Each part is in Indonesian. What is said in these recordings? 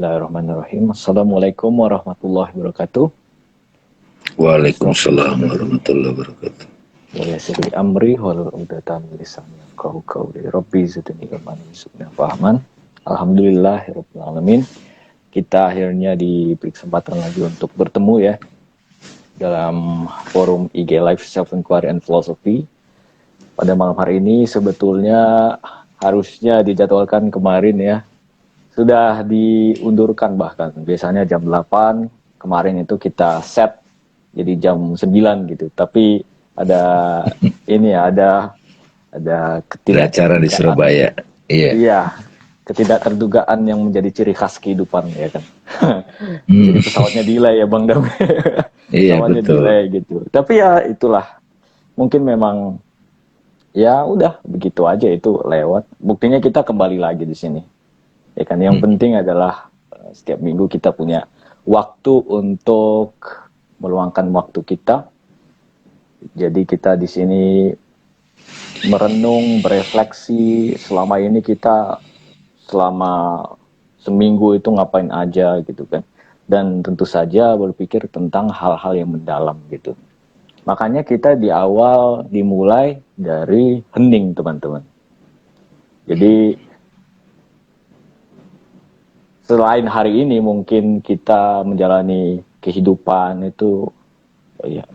Bismillahirrahmanirrahim. Assalamualaikum warahmatullahi wabarakatuh. Waalaikumsalam warahmatullahi wabarakatuh. Wa yassir li amri wahlul 'uqdatam min lisani yafqahu qawli. Rabbi zidni ilman warzuqni fahman. Alhamdulillahirabbil alamin. Kita akhirnya diberi kesempatan lagi untuk bertemu ya dalam forum IG Live Self Inquiry and Philosophy. Pada malam hari ini sebetulnya harusnya dijadwalkan kemarin ya. Sudah diundurkan bahkan. Biasanya jam 8, kemarin itu kita set jadi jam 9 gitu. Tapi ada ini ya, ada Acara di Surabaya. Iya, ketidakterdugaan yang menjadi ciri khas kehidupan ya kan. Jadi pesawatnya delay ya Bang Dam. Iya, Pesawatnya betul. delay gitu. Tapi ya itulah. Mungkin memang ya udah begitu aja itu lewat. Buktinya kita kembali lagi di sini. Ya kan, yang penting adalah setiap minggu kita punya waktu untuk meluangkan waktu kita. Jadi kita di sini merenung, berefleksi selama ini kita selama seminggu itu ngapain aja gitu kan. Dan tentu saja berpikir tentang hal-hal yang mendalam gitu. Makanya kita di awal dimulai dari hening teman-teman. Jadi selain hari ini mungkin kita menjalani kehidupan itu ya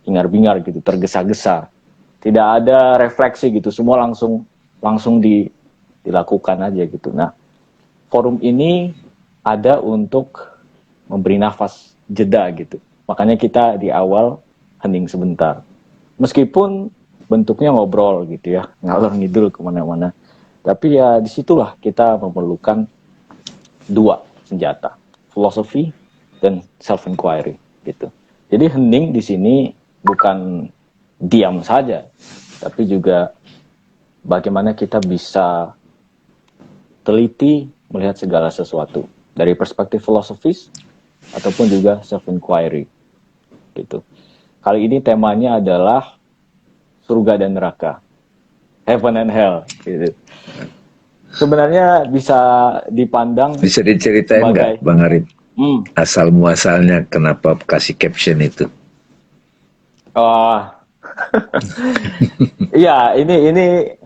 hingar-bingar gitu, tergesa-gesa. Tidak ada refleksi gitu, semua langsung dilakukan aja gitu. Nah, forum ini ada untuk memberi nafas jeda gitu. Makanya kita di awal hening sebentar. Meskipun bentuknya ngobrol gitu ya, ngalor ngidul kemana-mana. Tapi ya disitulah kita memerlukan dua senjata, philosophy dan self inquiry gitu. Jadi hening di sini bukan diam saja, tapi juga bagaimana kita bisa teliti melihat segala sesuatu dari perspektif filosofis ataupun juga self inquiry gitu. Kali ini temanya adalah surga dan neraka, heaven and hell gitu. Sebenarnya bisa dipandang Bisa diceritain nggak, sebagai Bang Arif, asal muasalnya kenapa kasih caption itu? Iya, ini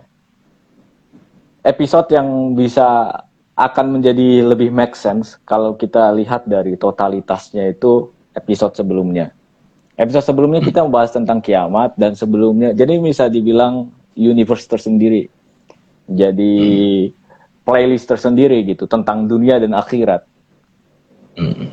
episode yang bisa akan menjadi lebih make sense kalau kita lihat dari totalitasnya itu episode sebelumnya. Episode sebelumnya kita membahas tentang kiamat dan sebelumnya, jadi bisa dibilang universe tersendiri. Jadi playlist tersendiri gitu tentang dunia dan akhirat.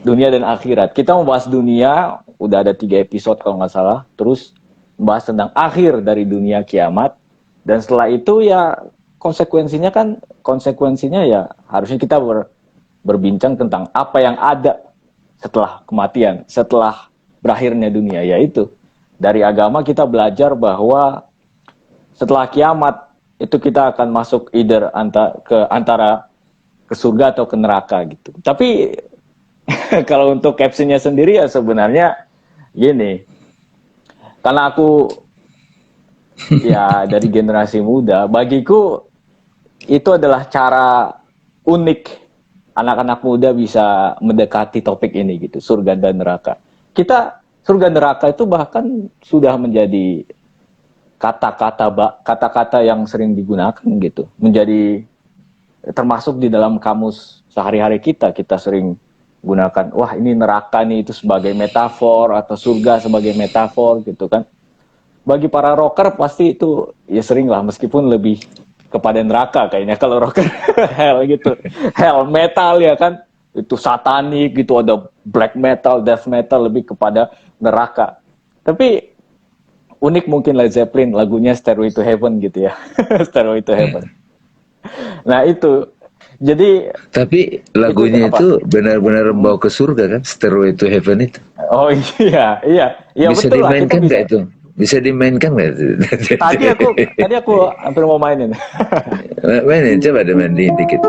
Dunia dan akhirat. Kita membahas dunia, udah ada 3 episode kalau nggak salah. Terus membahas tentang akhir dari dunia kiamat. Dan setelah itu ya konsekuensinya ya harusnya kita berbincang tentang apa yang ada setelah kematian, setelah berakhirnya dunia. Yaitu dari agama kita belajar bahwa setelah kiamat itu kita akan masuk antara ke surga atau ke neraka gitu. Tapi kalau untuk captionnya sendiri ya sebenarnya gini, karena aku ya dari generasi muda, bagiku itu adalah cara unik anak-anak muda bisa mendekati topik ini gitu, surga dan neraka. Surga neraka itu bahkan sudah menjadi kata-kata yang sering digunakan gitu, menjadi termasuk di dalam kamus sehari-hari kita sering gunakan, wah ini neraka nih itu sebagai metafor atau surga sebagai metafor gitu kan. Bagi para rocker pasti itu ya sering lah, meskipun lebih kepada neraka kayaknya kalau rocker. Hell gitu, hell metal ya kan, itu satanik gitu, ada black metal, death metal, lebih kepada neraka. Tapi unik mungkin Led Zeppelin lagunya Stairway to Heaven gitu ya. Stairway to Heaven. Nah itu jadi tapi lagunya itu benar-benar membawa ke surga kan, Stairway to Heaven itu. Oh iya Bisa betul lah, kita dimainkan bisa. nggak itu? Bisa dimainkan nggak itu? Tadi aku hampir mau mainin. Mainin, coba main dikit.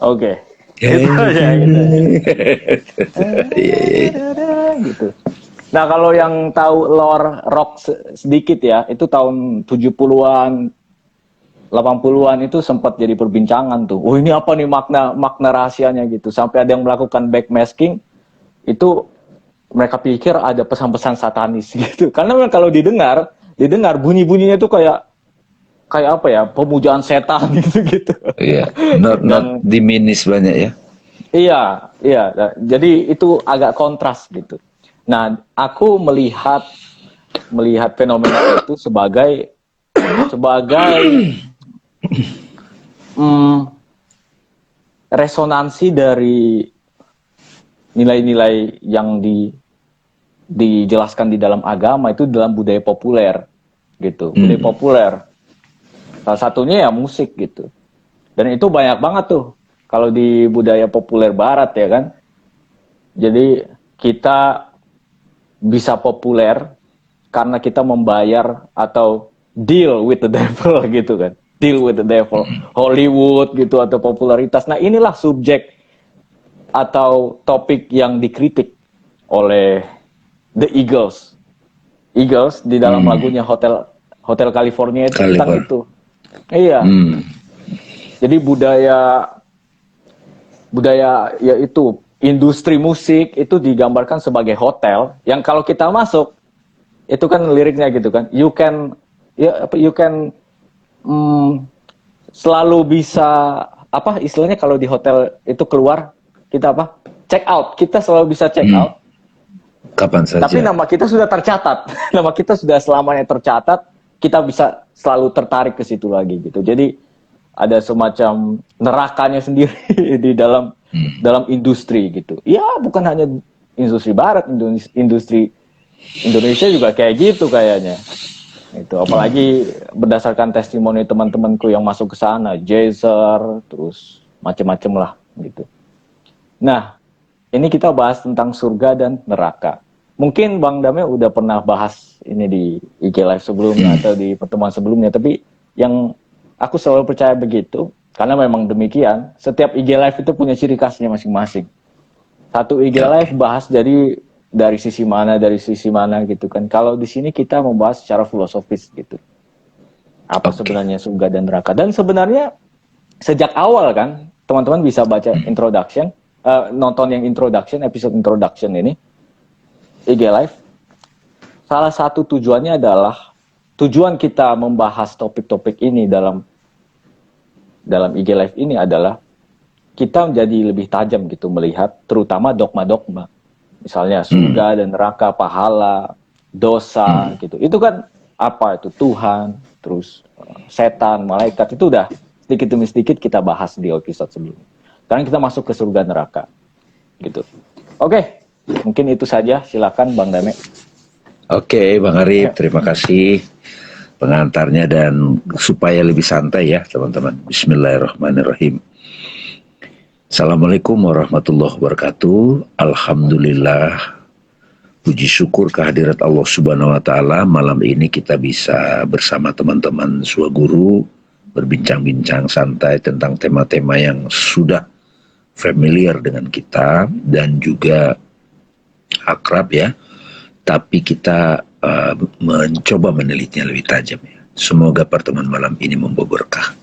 Oke. Itu aja gitu. Gitu. Nah, kalau yang tahu lore rock sedikit ya, itu tahun 70-an, 80-an itu sempat jadi perbincangan tuh. Oh, ini apa nih makna rahasianya gitu. Sampai ada yang melakukan backmasking, itu mereka pikir ada pesan-pesan satanis gitu. Karena kalau didengar bunyi-bunyinya itu kayak apa ya, pemujaan setan gitu. Iya, not diminish banyak ya. Iya. Jadi itu agak kontras gitu. Nah, aku melihat fenomena itu sebagai resonansi dari nilai-nilai yang dijelaskan di dalam agama itu dalam budaya populer gitu. Budaya populer. Salah satunya ya musik gitu. Dan itu banyak banget tuh kalau di budaya populer barat ya kan. Jadi kita bisa populer karena kita membayar atau deal with the devil gitu kan. Deal with the devil. Hollywood gitu atau popularitas. Nah, inilah subjek atau topik yang dikritik oleh The Eagles. Eagles di dalam lagunya Hotel California itu tentang itu. Iya. Jadi budaya yaitu industri musik itu digambarkan sebagai hotel yang kalau kita masuk itu kan liriknya gitu kan. You can selalu bisa apa istilahnya kalau di hotel itu keluar kita apa? Check out. Kita selalu bisa check out. Kapan saja. Tapi nama kita sudah tercatat. Nama kita sudah selamanya tercatat. Kita bisa selalu tertarik ke situ lagi gitu. Jadi ada semacam nerakanya sendiri di dalam industri gitu. Ya bukan hanya industri barat, industri Indonesia juga kayak gitu kayaknya. Itu apalagi berdasarkan testimoni teman-temanku yang masuk ke sana, Jazer, terus macam-macam lah gitu. Nah, ini kita bahas tentang surga dan neraka. Mungkin Bang Dame udah pernah bahas ini di IG Live sebelumnya atau di pertemuan sebelumnya, tapi yang aku selalu percaya begitu, karena memang demikian, setiap IG Live itu punya ciri khasnya masing-masing. Satu IG Live bahas dari sisi mana gitu kan. Kalau di sini kita membahas secara filosofis gitu. Apa sebenarnya surga dan neraka. Dan sebenarnya sejak awal kan, teman-teman bisa baca introduction, nonton yang episode introduction ini, IG Live. Salah satu tujuannya adalah, tujuan kita membahas topik-topik ini dalam IG Live ini adalah kita menjadi lebih tajam gitu melihat terutama dogma-dogma. Misalnya surga dan neraka, pahala, dosa gitu. Itu kan apa itu? Tuhan, terus setan, malaikat, itu udah sedikit demi sedikit kita bahas di episode sebelumnya. Sekarang kita masuk ke surga neraka. Gitu. Oke, mungkin itu saja. Silakan Bang Dame. Oke, Bang Arif, terima kasih pengantarnya dan supaya lebih santai ya teman-teman. Bismillahirrahmanirrahim. Assalamualaikum warahmatullahi wabarakatuh. Alhamdulillah, puji syukur kehadirat Allah Subhanahu wa Ta'ala. Malam ini kita bisa bersama teman-teman Swaguru berbincang-bincang santai tentang tema-tema yang sudah familiar dengan kita dan juga akrab ya. Tapi kita mencoba menelitinya lebih tajam ya. Semoga pertemuan malam ini membawa berkah.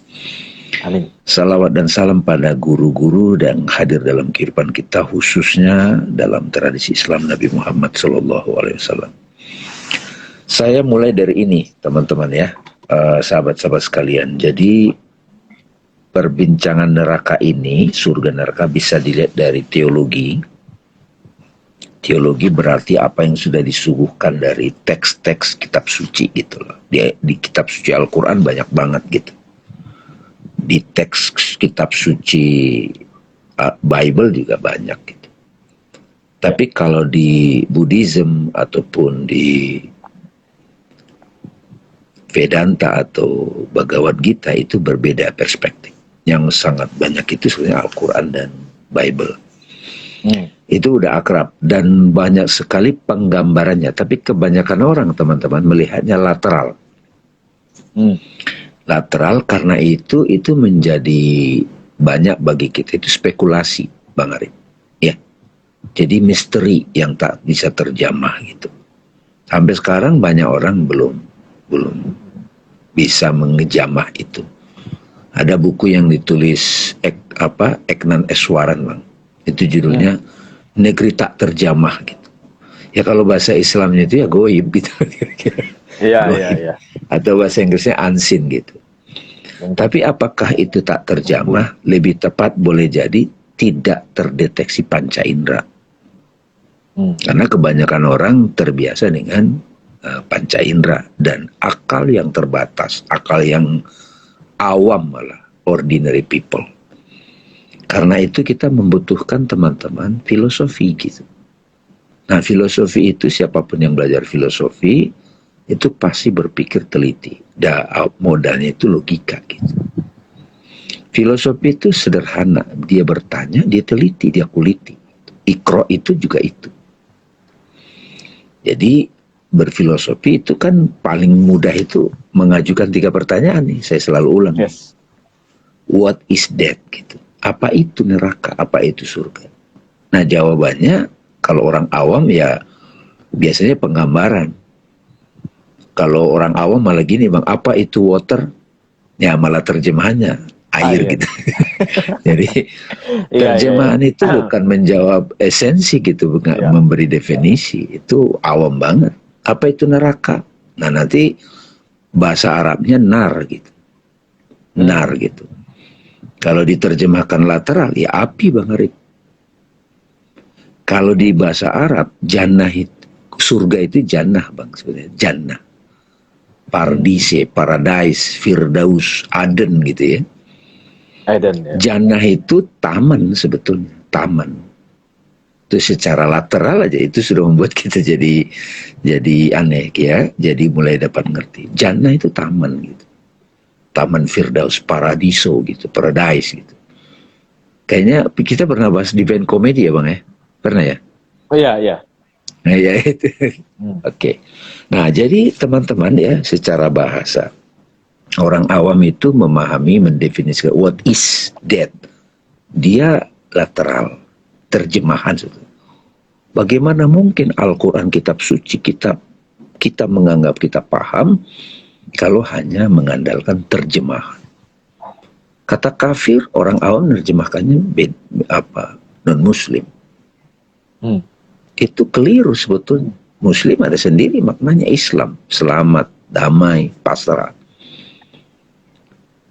Amin. Salawat dan salam pada guru-guru dan hadir dalam kehidupan kita, khususnya dalam tradisi Islam Nabi Muhammad SAW. Saya mulai dari ini, teman-teman ya, sahabat-sahabat sekalian. Jadi perbincangan neraka ini, surga neraka bisa dilihat dari teologi. Teologi berarti apa yang sudah disuguhkan dari teks-teks kitab suci gitu loh. Di kitab suci Al-Quran banyak banget gitu. Di teks kitab suci Bible juga banyak gitu. Tapi kalau di Buddhism ataupun di Vedanta atau Bhagavad Gita itu berbeda perspektif. Yang sangat banyak itu sebenarnya Al-Quran dan Bible. Itu udah akrab dan banyak sekali penggambarannya. Tapi kebanyakan orang teman-teman melihatnya lateral. Lateral karena itu menjadi banyak bagi kita itu spekulasi, Bang Arif. Ya, jadi misteri yang tak bisa terjamah gitu. Sampai sekarang banyak orang belum bisa mengejamah itu. Ada buku yang ditulis Eknan Eswaran, Bang. Itu judulnya Negeri Tak Terjamah gitu. Ya kalau bahasa Islamnya itu ya goib gitu. Iya. Atau bahasa Inggrisnya unseen gitu. Tapi apakah itu tak terjamah? Lebih tepat boleh jadi tidak terdeteksi panca indera. Karena kebanyakan orang terbiasa dengan panca indera dan akal yang terbatas, akal yang awam malah, ordinary people. Karena itu kita membutuhkan teman-teman filosofi gitu. Nah, filosofi itu siapapun yang belajar filosofi itu pasti berpikir teliti. Modalnya itu logika gitu. Filosofi itu sederhana, dia bertanya, dia teliti, dia kuliti. Iqra itu juga itu. Jadi berfilosofi itu kan paling mudah itu mengajukan 3 pertanyaan nih, saya selalu ulang. Yes. What is that gitu. Apa itu neraka, apa itu surga? Nah, jawabannya kalau orang awam ya biasanya penggambaran. Kalau orang awam malah gini, Bang, apa itu water? Ya malah terjemahannya air gitu. Jadi terjemahan itu bukan menjawab esensi gitu, bukan memberi definisi. Itu awam banget. Apa itu neraka? Nah, nanti bahasa Arabnya nar gitu. Nar gitu. Kalau diterjemahkan lateral ya api, Bang Arif. Kalau di bahasa Arab jannah itu, surga itu jannah, Bang, sebenarnya jannah. Paradise, paradise, firdaus, Aden gitu ya. Aden, ya. Jannah itu taman sebetulnya, taman. Itu secara lateral aja itu sudah membuat kita jadi aneh ya. Jadi mulai dapat ngerti. Jannah itu taman gitu. Taman Firdaus, paradiso gitu, paradise gitu. Kayaknya kita pernah bahas di band komedi ya, Bang ya? Pernah ya? Oh iya. Nah, ya itu. Oke. Nah, jadi teman-teman ya, secara bahasa orang awam itu memahami, mendefinisikan what is that. Dia lateral, terjemahan. Bagaimana mungkin Al-Quran, kitab suci, kita menganggap kita paham kalau hanya mengandalkan terjemahan. Kata kafir, orang awam menerjemahkannya non-muslim. Itu keliru sebetulnya. Muslim ada sendiri maknanya Islam, selamat, damai, pasrah.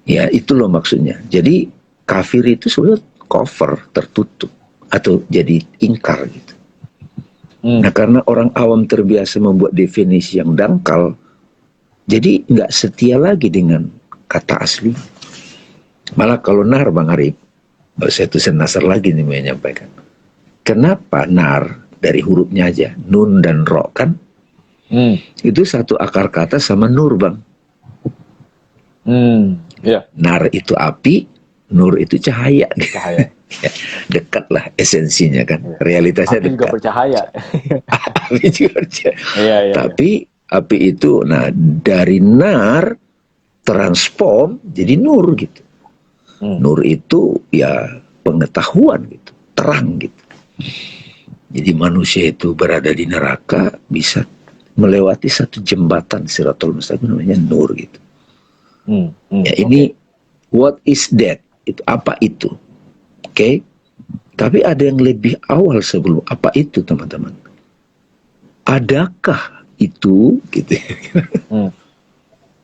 Ya itu loh maksudnya. Jadi kafir itu sebenarnya cover, tertutup atau jadi ingkar gitu. Nah, karena orang awam terbiasa membuat definisi yang dangkal, jadi nggak setia lagi dengan kata asli. Malah kalau nar, Bang Arif, saya tuh senasar lagi nih menyampaikan. Kenapa nar dari hurufnya aja, nun dan ro kan? Itu satu akar kata sama nur, Bang. Nar itu api, nur itu cahaya. Dekat lah esensinya kan. Realitasnya api dekat. Juga bercahaya. Api juga bercahaya. Tapi api itu, nah dari nar transform jadi nur gitu. Nur itu ya pengetahuan gitu, terang gitu. Jadi manusia itu berada di neraka bisa melewati satu jembatan Siratul Mustaqim namanya nur gitu. Ya ini what is that? Itu apa itu? Oke. Tapi ada yang lebih awal sebelum apa itu, teman-teman. Adakah itu gitu.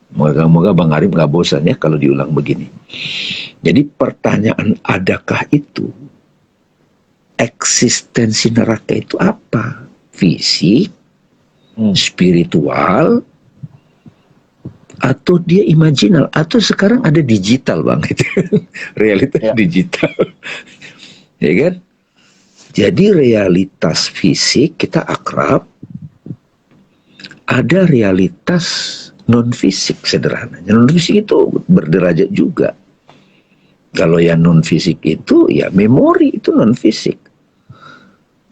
Moga-moga Bang Arif gak bosan ya kalau diulang begini. Jadi pertanyaan adakah itu, eksistensi neraka itu apa? Fisik, spiritual, atau dia imajinal, atau sekarang ada digital, Bang. Realitas digital. Ya kan? Jadi realitas fisik kita akrab, ada realitas non fisik sederhananya. Non fisik itu berderajat juga. Kalau yang non fisik itu ya memori itu non fisik.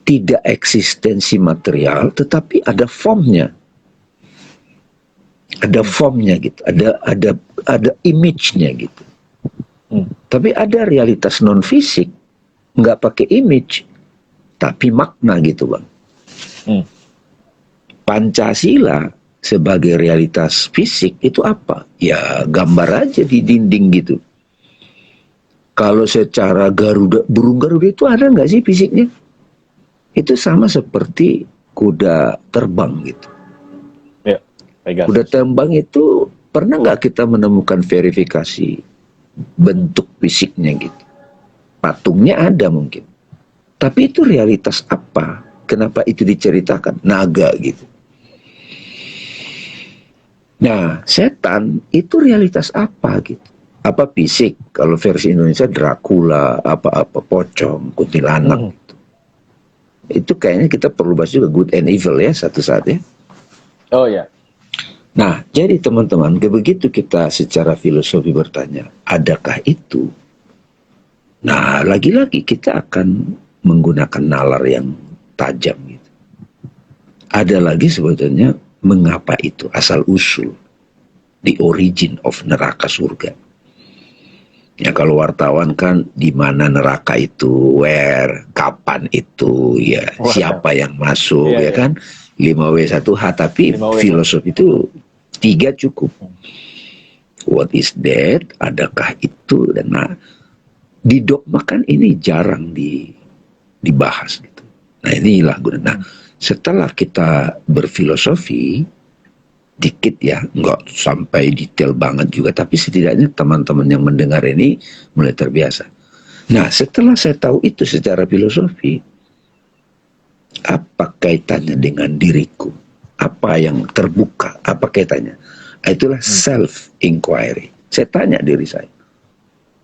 Tidak eksistensi material, tetapi ada formnya. Ada formnya gitu, ada image-nya gitu. Tapi ada realitas non fisik, nggak pakai image, tapi makna gitu bang. Pancasila sebagai realitas fisik itu apa? Ya gambar aja di dinding gitu. Kalau secara Garuda, burung Garuda itu ada nggak sih fisiknya? Itu sama seperti kuda terbang gitu. Ya, Pegasus. Kuda terbang itu pernah nggak kita menemukan verifikasi bentuk fisiknya gitu? Patungnya ada mungkin. Tapi itu realitas apa? Kenapa itu diceritakan? Naga gitu. Nah, setan itu realitas apa gitu? Apa fisik? Kalau versi Indonesia Dracula, apa-apa pocong, kuntilanak gitu. Itu kayaknya kita perlu bahas juga good and evil ya satu saat ya. Oh ya. Nah, jadi teman-teman, begitu kita secara filosofi bertanya, adakah itu? Nah, lagi-lagi kita akan menggunakan nalar yang tajam gitu. Ada lagi sebetulnya mengapa itu asal usul, the origin of neraka surga. Ya kalau wartawan kan di mana neraka itu, where, kapan itu, ya siapa yang masuk, ya kan 5W1H, tapi 5W. Filosofi itu 3 cukup. What is that? Adakah itu? Dan nah, di dogma kan ini jarang dibahas gitu. Nah inilah gue. Nah setelah kita berfilosofi dikit ya, nggak sampai detail banget juga, tapi setidaknya teman-teman yang mendengar ini mulai terbiasa. Nah setelah saya tahu itu secara filosofi, apa kaitannya dengan diriku? Apa yang terbuka? Apa kaitannya? Itulah self inquiry. Saya tanya diri saya,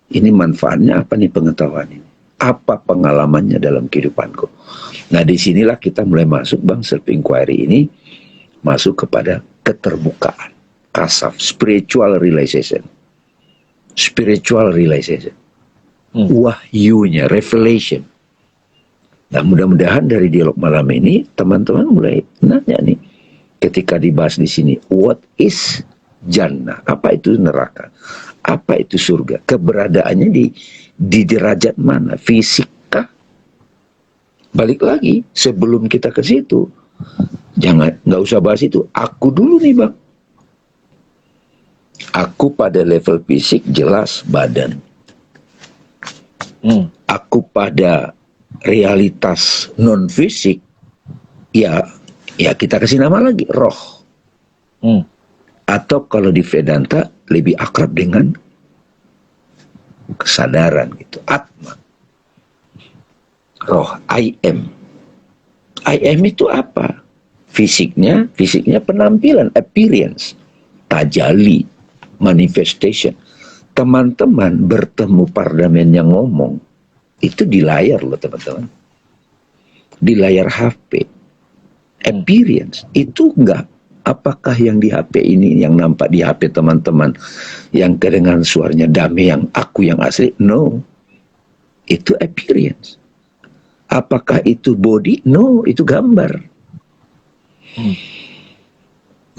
ini manfaatnya apa nih pengetahuan ini? Apa pengalamannya dalam kehidupanku? Nah disinilah kita mulai masuk bang, self inquiry ini masuk kepada keterbukaan, kasaf, spiritual realization, wahyunya, revelation. Nah mudah-mudahan dari dialog malam ini teman-teman mulai nanya nih, ketika dibahas di sini, what is jannah? Apa itu neraka? Apa itu surga? Keberadaannya di derajat mana? Fisika? Balik lagi, sebelum kita ke situ, nggak usah bahas itu. Aku dulu nih bang. Aku pada level fisik jelas badan. Aku pada realitas non fisik, ya kita kasih nama lagi roh. Atau kalau di Vedanta lebih akrab dengan kesadaran gitu, atma. Roh, I am. I am itu apa? Fisiknya penampilan, appearance, tajali, manifestation. Teman-teman bertemu parlemen yang ngomong, itu di layar loh teman-teman. Di layar HP. Appearance, itu enggak. Apakah yang di HP ini, yang nampak di HP teman-teman, yang kedengaran suaranya damai, yang aku yang asli? No. Itu appearance. Apakah itu body? No, itu gambar.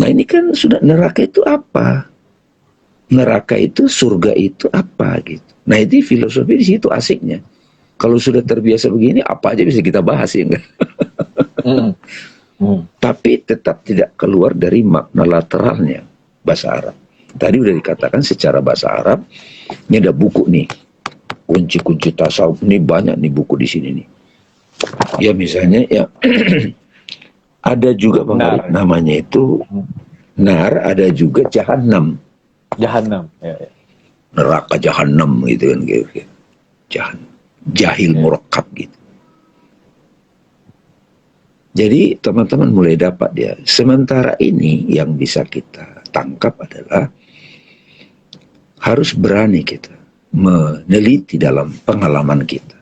Nah ini kan sudah, neraka itu apa? Neraka itu, surga itu apa gitu. Nah itu filosofi di situ asiknya. Kalau sudah terbiasa begini, apa aja bisa kita bahas ya enggak? Tapi tetap tidak keluar dari makna lateralnya bahasa Arab. Tadi udah dikatakan secara bahasa Arab, ini ada buku nih, kunci-kunci tasawuf, ini banyak nih buku di sini nih. Ya misalnya ya ada juga namanya itu nar, ada juga jahanam. Ya. Neraka jahanam gitu kan, gitu. Jahil murakkab gitu. Jadi teman-teman mulai dapat dia. Sementara ini yang bisa kita tangkap adalah harus berani kita meneliti dalam pengalaman kita.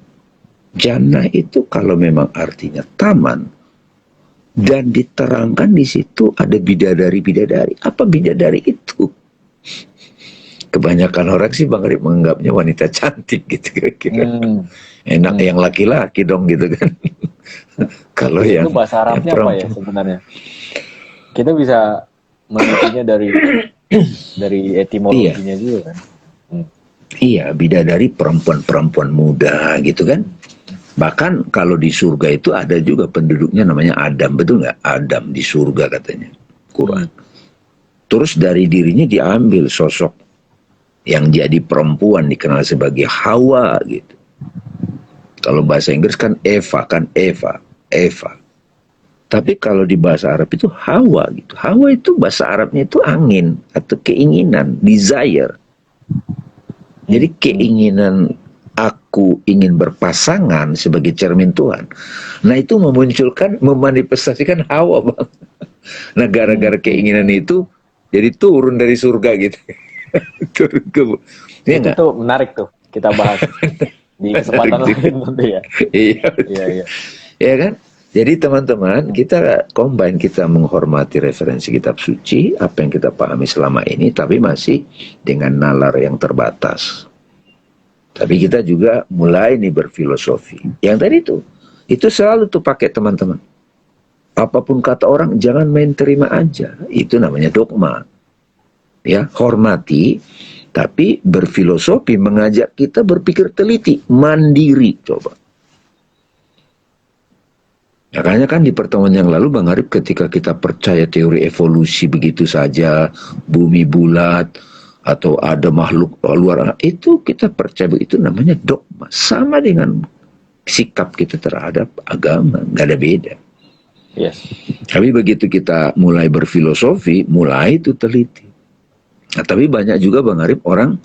Jannah itu kalau memang artinya taman dan diterangkan di situ ada bidadari-bidadari. Apa bidadari itu? Kebanyakan orang sih Bang Rip menganggapnya wanita cantik gitu kira-kira. Enak yang laki-laki dong gitu kan. Kalau yang itu bahasa Arabnya apa ya sebenarnya? Kita bisa menelitinya dari etimologinya juga kan. Iya, bidadari perempuan-perempuan muda gitu kan. Bahkan kalau di surga itu ada juga penduduknya namanya Adam, betul nggak? Adam di surga katanya Quran. Terus dari dirinya diambil sosok yang jadi perempuan dikenal sebagai Hawa gitu. Kalau bahasa Inggris kan Eva, Eva. Tapi kalau di bahasa Arab itu Hawa gitu. Hawa itu bahasa Arabnya itu angin atau keinginan, desire. Jadi keinginan aku ingin berpasangan sebagai cermin Tuhan. Nah itu memunculkan, memanifestasikan Hawa, Bang. Nah gara-gara keinginan itu jadi turun dari surga gitu. Turun ke ya itu tuh menarik tuh kita bahas di kesempatan lain nanti ya. Iya. Ya kan? Jadi teman-teman, kita combine, kita menghormati referensi kitab suci, apa yang kita pahami selama ini, tapi masih dengan nalar yang terbatas. Tapi kita juga mulai nih berfilosofi. Yang tadi itu selalu tuh pakai teman-teman. Apapun kata orang, jangan main terima aja. Itu namanya dogma. Ya, hormati, tapi berfilosofi, mengajak kita berpikir teliti, mandiri, coba. Makanya kan di pertemuan yang lalu Bang Arif, ketika kita percaya teori evolusi begitu saja, bumi bulat, atau ada makhluk luar, itu kita percaya begitu, namanya dogma. Sama dengan sikap kita terhadap agama, nggak ada beda. Yes. Tapi begitu kita mulai berfilosofi, mulai itu teliti. Nah, tapi banyak juga Bang Arif orang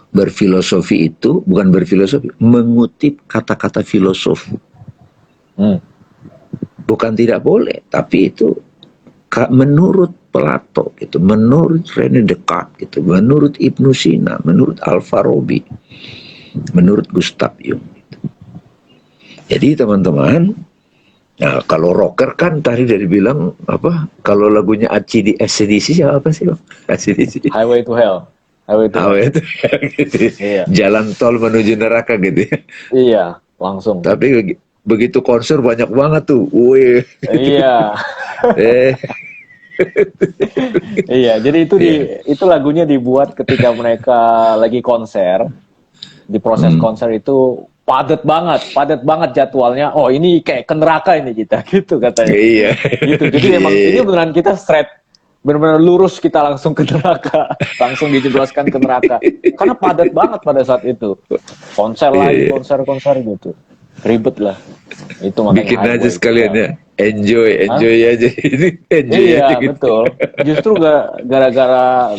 berfilosofi itu, bukan berfilosofi, mengutip kata-kata filosof. Bukan tidak boleh, tapi itu menurut Plato, gitu, menurut René Descartes, gitu, menurut Ibnu Sina, menurut Al-Farabi, menurut Gustav Jung. Gitu. Jadi teman-teman, nah kalau rocker kan tadi dari bilang apa? Kalau lagunya AC/DC apa sih, Bang? AC/DC. Highway to Hell. Highway to Hell. Gitu. Iya. Jalan tol menuju neraka gitu. Iya, langsung. Tapi begitu konser banyak banget tuh. Wih. Iya. Iya, jadi itu lagunya dibuat ketika mereka lagi konser. Di proses konser itu padat banget jadwalnya. Oh, ini kayak ke neraka ini kita, gitu katanya. Iya. Gitu. Jadi emang ini beneran kita straight, benar-benar lurus kita langsung ke neraka, langsung dijebloskan ke neraka. Karena padat banget pada saat itu. Konser lagi, konser gitu. Ribet lah. Itu makanya bikin aja sekalian ya. Enjoy aja ini. Iya, aja gitu. Betul. Justru gara-gara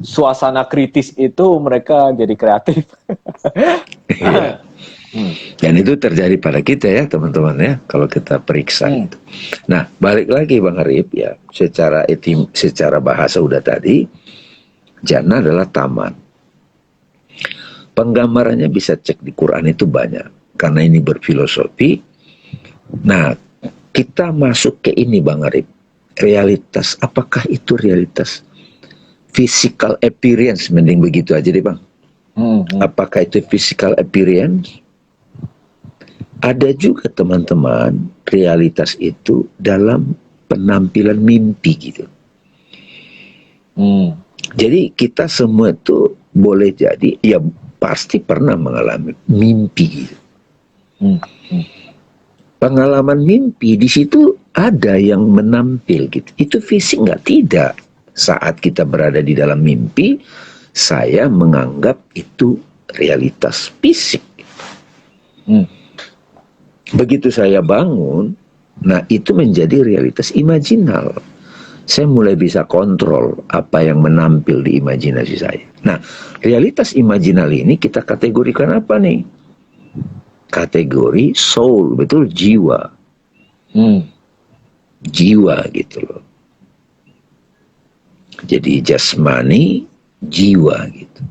suasana kritis itu mereka jadi kreatif. Iya. Dan itu terjadi pada kita ya teman-teman ya, kalau kita periksa itu. Nah balik lagi Bang Arif ya, secara bahasa udah tadi, jannah adalah taman. Penggambarannya bisa cek di Quran itu banyak, karena ini berfilosofi. Nah kita masuk ke ini Bang Arif, realitas, apakah itu realitas physical appearance, mending begitu aja deh Bang. Apakah itu physical appearance? Ada juga teman-teman realitas itu dalam penampilan mimpi gitu. Jadi kita semua itu boleh jadi, ya pasti pernah mengalami mimpi gitu. Pengalaman mimpi di situ ada yang menampil gitu. Itu fisik nggak? Tidak. Saat kita berada di dalam mimpi, saya menganggap itu realitas fisik. Begitu saya bangun, nah itu menjadi realitas imajinal. Saya mulai bisa kontrol apa yang menampil di imajinasi saya. Nah, realitas imajinal ini kita kategorikan apa nih? Kategori soul, betul, jiwa. Jiwa gitu loh. Jadi jasmani, jiwa gitu.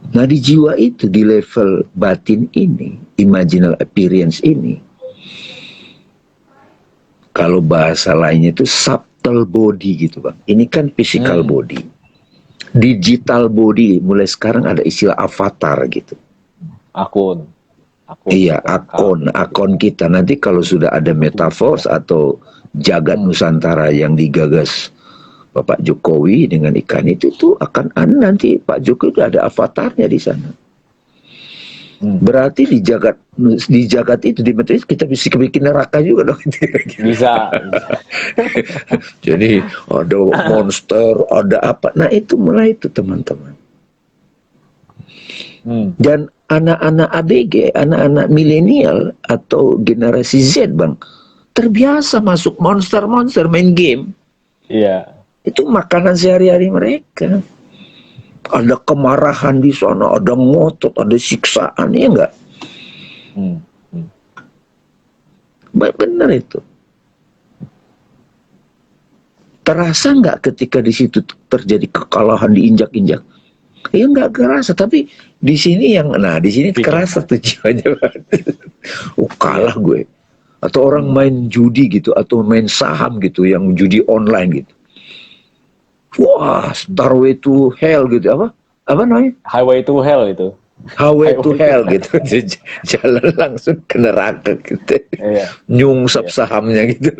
Nah di jiwa itu, di level batin ini, imaginal appearance ini, kalau bahasa lainnya itu subtle body gitu Bang. Ini kan physical body. Digital body, mulai sekarang ada istilah avatar gitu. Akun iya, akun kita. Nanti kalau sudah ada metaverse atau jagat Nusantara yang digagas Bapak Jokowi dengan ikan itu akan nanti Pak Jokowi itu ada avatarnya di sana. Berarti di jagat itu di Matrix kita bisa bikin neraka juga dong. Bisa. Jadi ada monster, ada apa. Nah itu mulai itu teman-teman. Dan anak-anak ABG, anak-anak milenial atau generasi Z bang, terbiasa masuk monster-monster main game. Iya. Itu makanan sehari-hari mereka. Ada kemarahan di sana, ada ngotot, ada siksaan, ya enggak? Benar itu. Terasa nggak ketika di situ terjadi kekalahan, diinjak-injak? Ya nggak kerasa, tapi di sini di sini kerasa tuh jiwanya. Oh kalah gue. Atau orang main judi gitu, atau main saham gitu, yang judi online gitu. Wah, Starway to Hell gitu, apa namanya? Highway to Hell itu. Highway to Hell gitu. Jalan langsung ke neraka gitu. Iya. Nyungsep sahamnya gitu.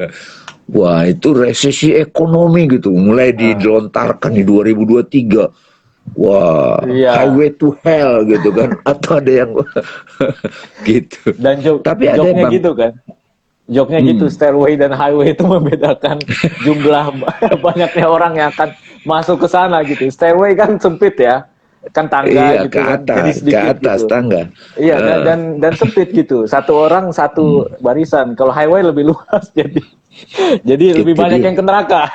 Wah, itu resesi ekonomi gitu. Mulai dilontarkan di 2023. Wah, Highway to Hell gitu kan. Atau ada yang gitu. Dan tapi ada joknya gitu kan. Joknya gitu, stairway dan highway itu membedakan jumlah banyaknya orang yang akan masuk ke sana gitu. Stairway kan sempit ya, kan tangga gitu kan, jadi sedikit ke atas gitu. tangga. Iya, dan sempit gitu. Satu orang satu barisan. Kalau highway lebih luas, jadi lebih banyak yang ke neraka.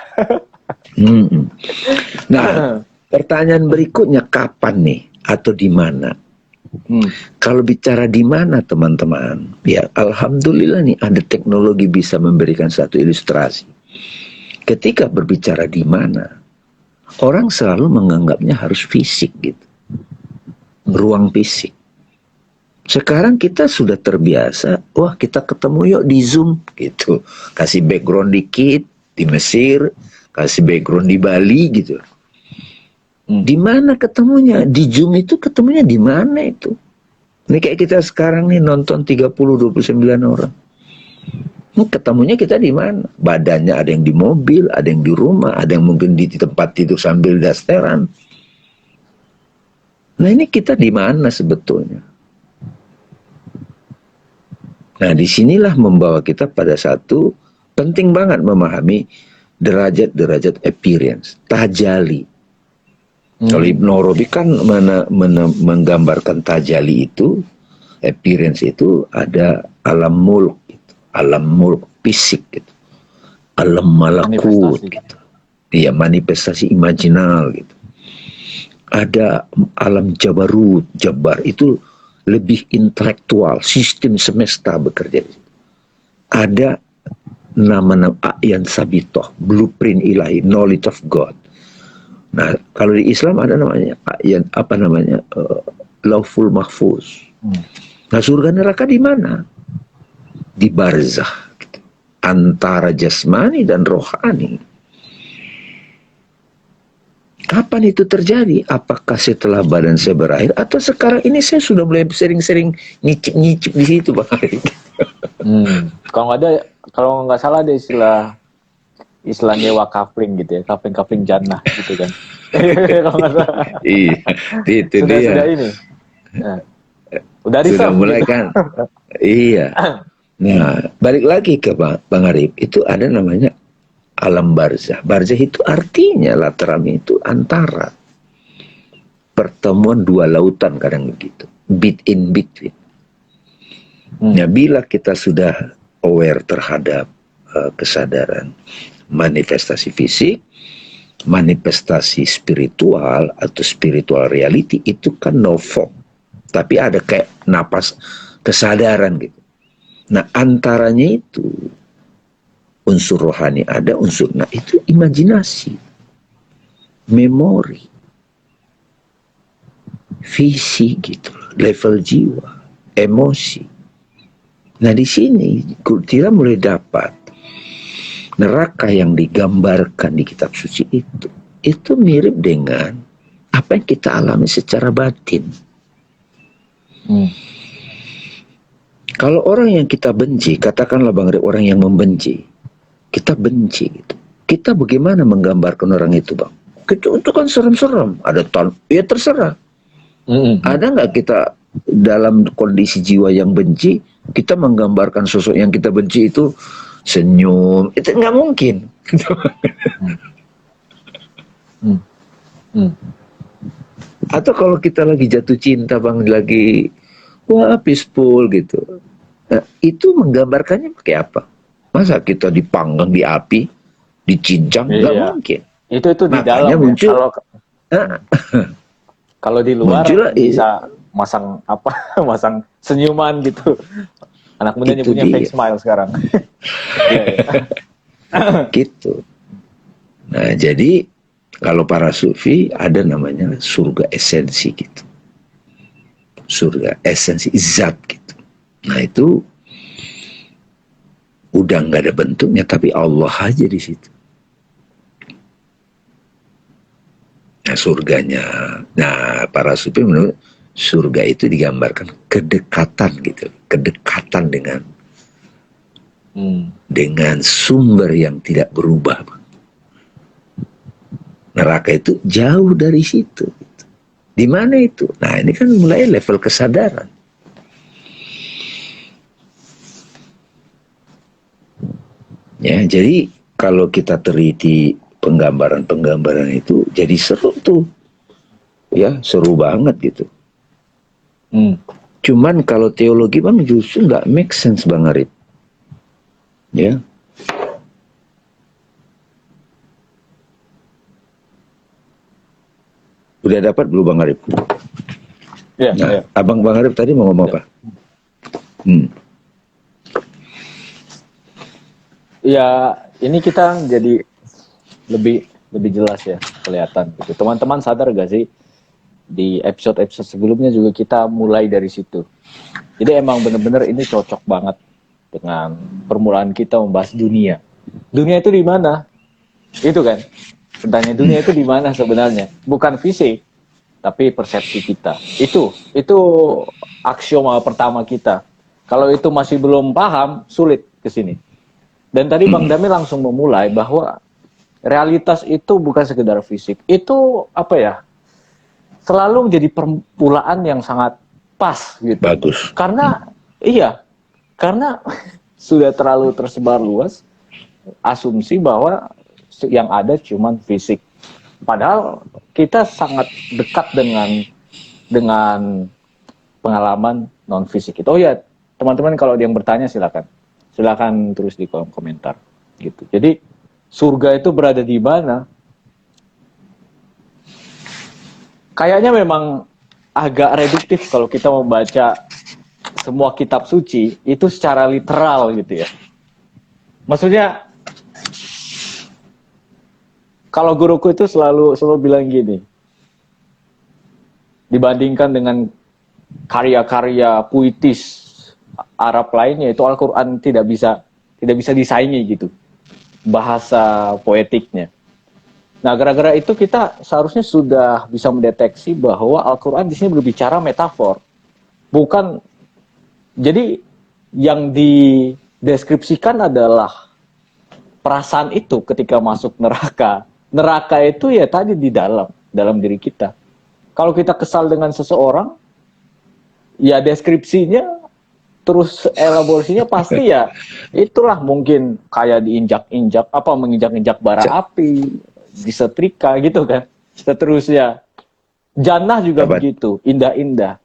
Nah, pertanyaan berikutnya kapan nih atau di mana? Kalau bicara di mana teman-teman, ya alhamdulillah nih ada teknologi bisa memberikan satu ilustrasi. Ketika berbicara di mana, orang selalu menganggapnya harus fisik gitu, ruang fisik. Sekarang kita sudah terbiasa, wah kita ketemu yuk di Zoom gitu, kasih background dikit di Mesir, kasih background di Bali gitu. Di mana ketemunya? Di Zoom itu ketemunya di mana itu? Ini kayak kita sekarang nih nonton 29 orang. Ini ketemunya kita di mana? Badannya ada yang di mobil, ada yang di rumah, ada yang mungkin di tempat tidur sambil dasteran. Nah ini kita di mana sebetulnya? Nah disinilah membawa kita pada satu penting banget memahami derajat-derajat appearance, tajali. Kalau Ibnu Arabi kan menggambarkan tajali itu, appearance itu ada alam mulk, gitu. Alam mulk fisik, gitu. Alam malakut, gitu. Iya, manifestasi imajinal, gitu. Ada alam jabarut, jabar itu lebih intelektual, sistem semesta bekerja. Ada nama-nama a'yan sabitoh, blueprint ilahi, knowledge of God. Nah, kalau di Islam ada namanya Lauful Mahfuz. Nah, surga neraka di mana? Di barzah, gitu. Antara jasmani dan rohani. Kapan itu terjadi? Apakah setelah badan saya berakhir atau sekarang ini saya sudah mulai sering-sering nyicip di situ, Bang Arif? Kalau nggak salah ada istilah nyewa kafling gitu ya, kafling jannah gitu kan. Kalau nggak salah. Iya, itu sudah dia. Sudah ini. Nah, udah sudah mulai gitu. kan. Iya. Nah, balik lagi ke Bang Arif, itu ada namanya alam barzah. Barzah itu artinya lateram itu antara pertemuan dua lautan, kadang begitu. In between. Nah, bila kita sudah aware terhadap kesadaran manifestasi fisik, manifestasi spiritual atau spiritual reality itu kan no form, tapi ada kayak napas kesadaran gitu. Nah antaranya itu unsur rohani ada, unsur itu imajinasi, memori, visi gitu, level jiwa, emosi. Nah di sini kita mulai dapat neraka yang digambarkan di kitab suci itu mirip dengan apa yang kita alami secara batin. Kalau orang yang kita benci, katakanlah Bang Rip, orang yang membenci, kita benci gitu. kita bagaimana menggambarkan orang itu, Bang? Itu kan serem-serem. Ada ya terserah. Ada nggak kita dalam kondisi jiwa yang benci, kita menggambarkan sosok yang kita benci itu senyum? Itu nggak mungkin. Atau kalau kita lagi jatuh cinta, Bang, lagi wah peaceful gitu. Nah, itu menggambarkannya pakai apa? Masa kita dipanggang di api, dicincang? Nggak mungkin. Itu di Makanya dalam muncul, ya. Kalau di luar muncul, bisa masang apa? Masang senyuman gitu. Anak muda punya fake smile sekarang. Gitu. Nah, jadi kalau para sufi ada namanya surga esensi gitu. Surga esensi zat gitu. Nah, itu udah nggak ada bentuknya, tapi Allah aja di situ. Nah, surganya. Nah, para sufi menurut surga itu digambarkan kedekatan gitu, kedekatan dengan sumber yang tidak berubah. Neraka itu jauh dari situ. Di mana itu? Nah, ini kan mulai level kesadaran. Ya, jadi kalau kita teliti penggambaran-penggambaran itu jadi seru tuh. Ya, seru banget gitu. Cuman kalau teologi, Bang, justru nggak make sense, Bang Arif. Ya. Udah dapat belum, Bang Arif? Ya, nah, Abang Bang Arif tadi mau ngomong apa? Ya, ini kita jadi lebih jelas ya, kelihatan gitu. Teman-teman sadar gak sih, di episode-episode sebelumnya juga kita mulai dari situ. Jadi emang bener-bener ini cocok banget dengan permulaan kita membahas dunia. Dunia itu di mana? Itu kan, pertanyaan dunia itu di mana sebenarnya? Bukan fisik, tapi persepsi kita. Itu aksioma pertama kita. Kalau itu masih belum paham, sulit ke sini. Dan tadi Bang Dami langsung memulai bahwa realitas itu bukan sekedar fisik. Itu apa ya? Selalu menjadi permulaan yang sangat pas gitu. Bagus. Karena karena sudah terlalu tersebar luas asumsi bahwa yang ada cuman fisik. Padahal kita sangat dekat dengan pengalaman non fisik itu. Oh ya, teman-teman kalau ada yang bertanya silakan tulis di kolom komentar gitu. Jadi surga itu berada di mana? Kayaknya memang agak reduktif kalau kita membaca semua kitab suci itu secara literal gitu ya. Maksudnya kalau guruku itu selalu bilang gini, dibandingkan dengan karya-karya puitis Arab lainnya, itu Al-Quran tidak bisa disaingi gitu bahasa poetiknya. Nah, gara-gara itu kita seharusnya sudah bisa mendeteksi bahwa Al-Quran di sini berbicara metafor, bukan. Jadi yang dideskripsikan adalah perasaan itu ketika masuk neraka. Neraka itu ya tadi di dalam diri kita. Kalau kita kesal dengan seseorang, ya deskripsinya terus elaborasinya pasti ya itulah mungkin kayak diinjak-injak, menginjak-injak bara api, disetrika gitu kan. Seterusnya. Jannah juga begitu, indah-indah.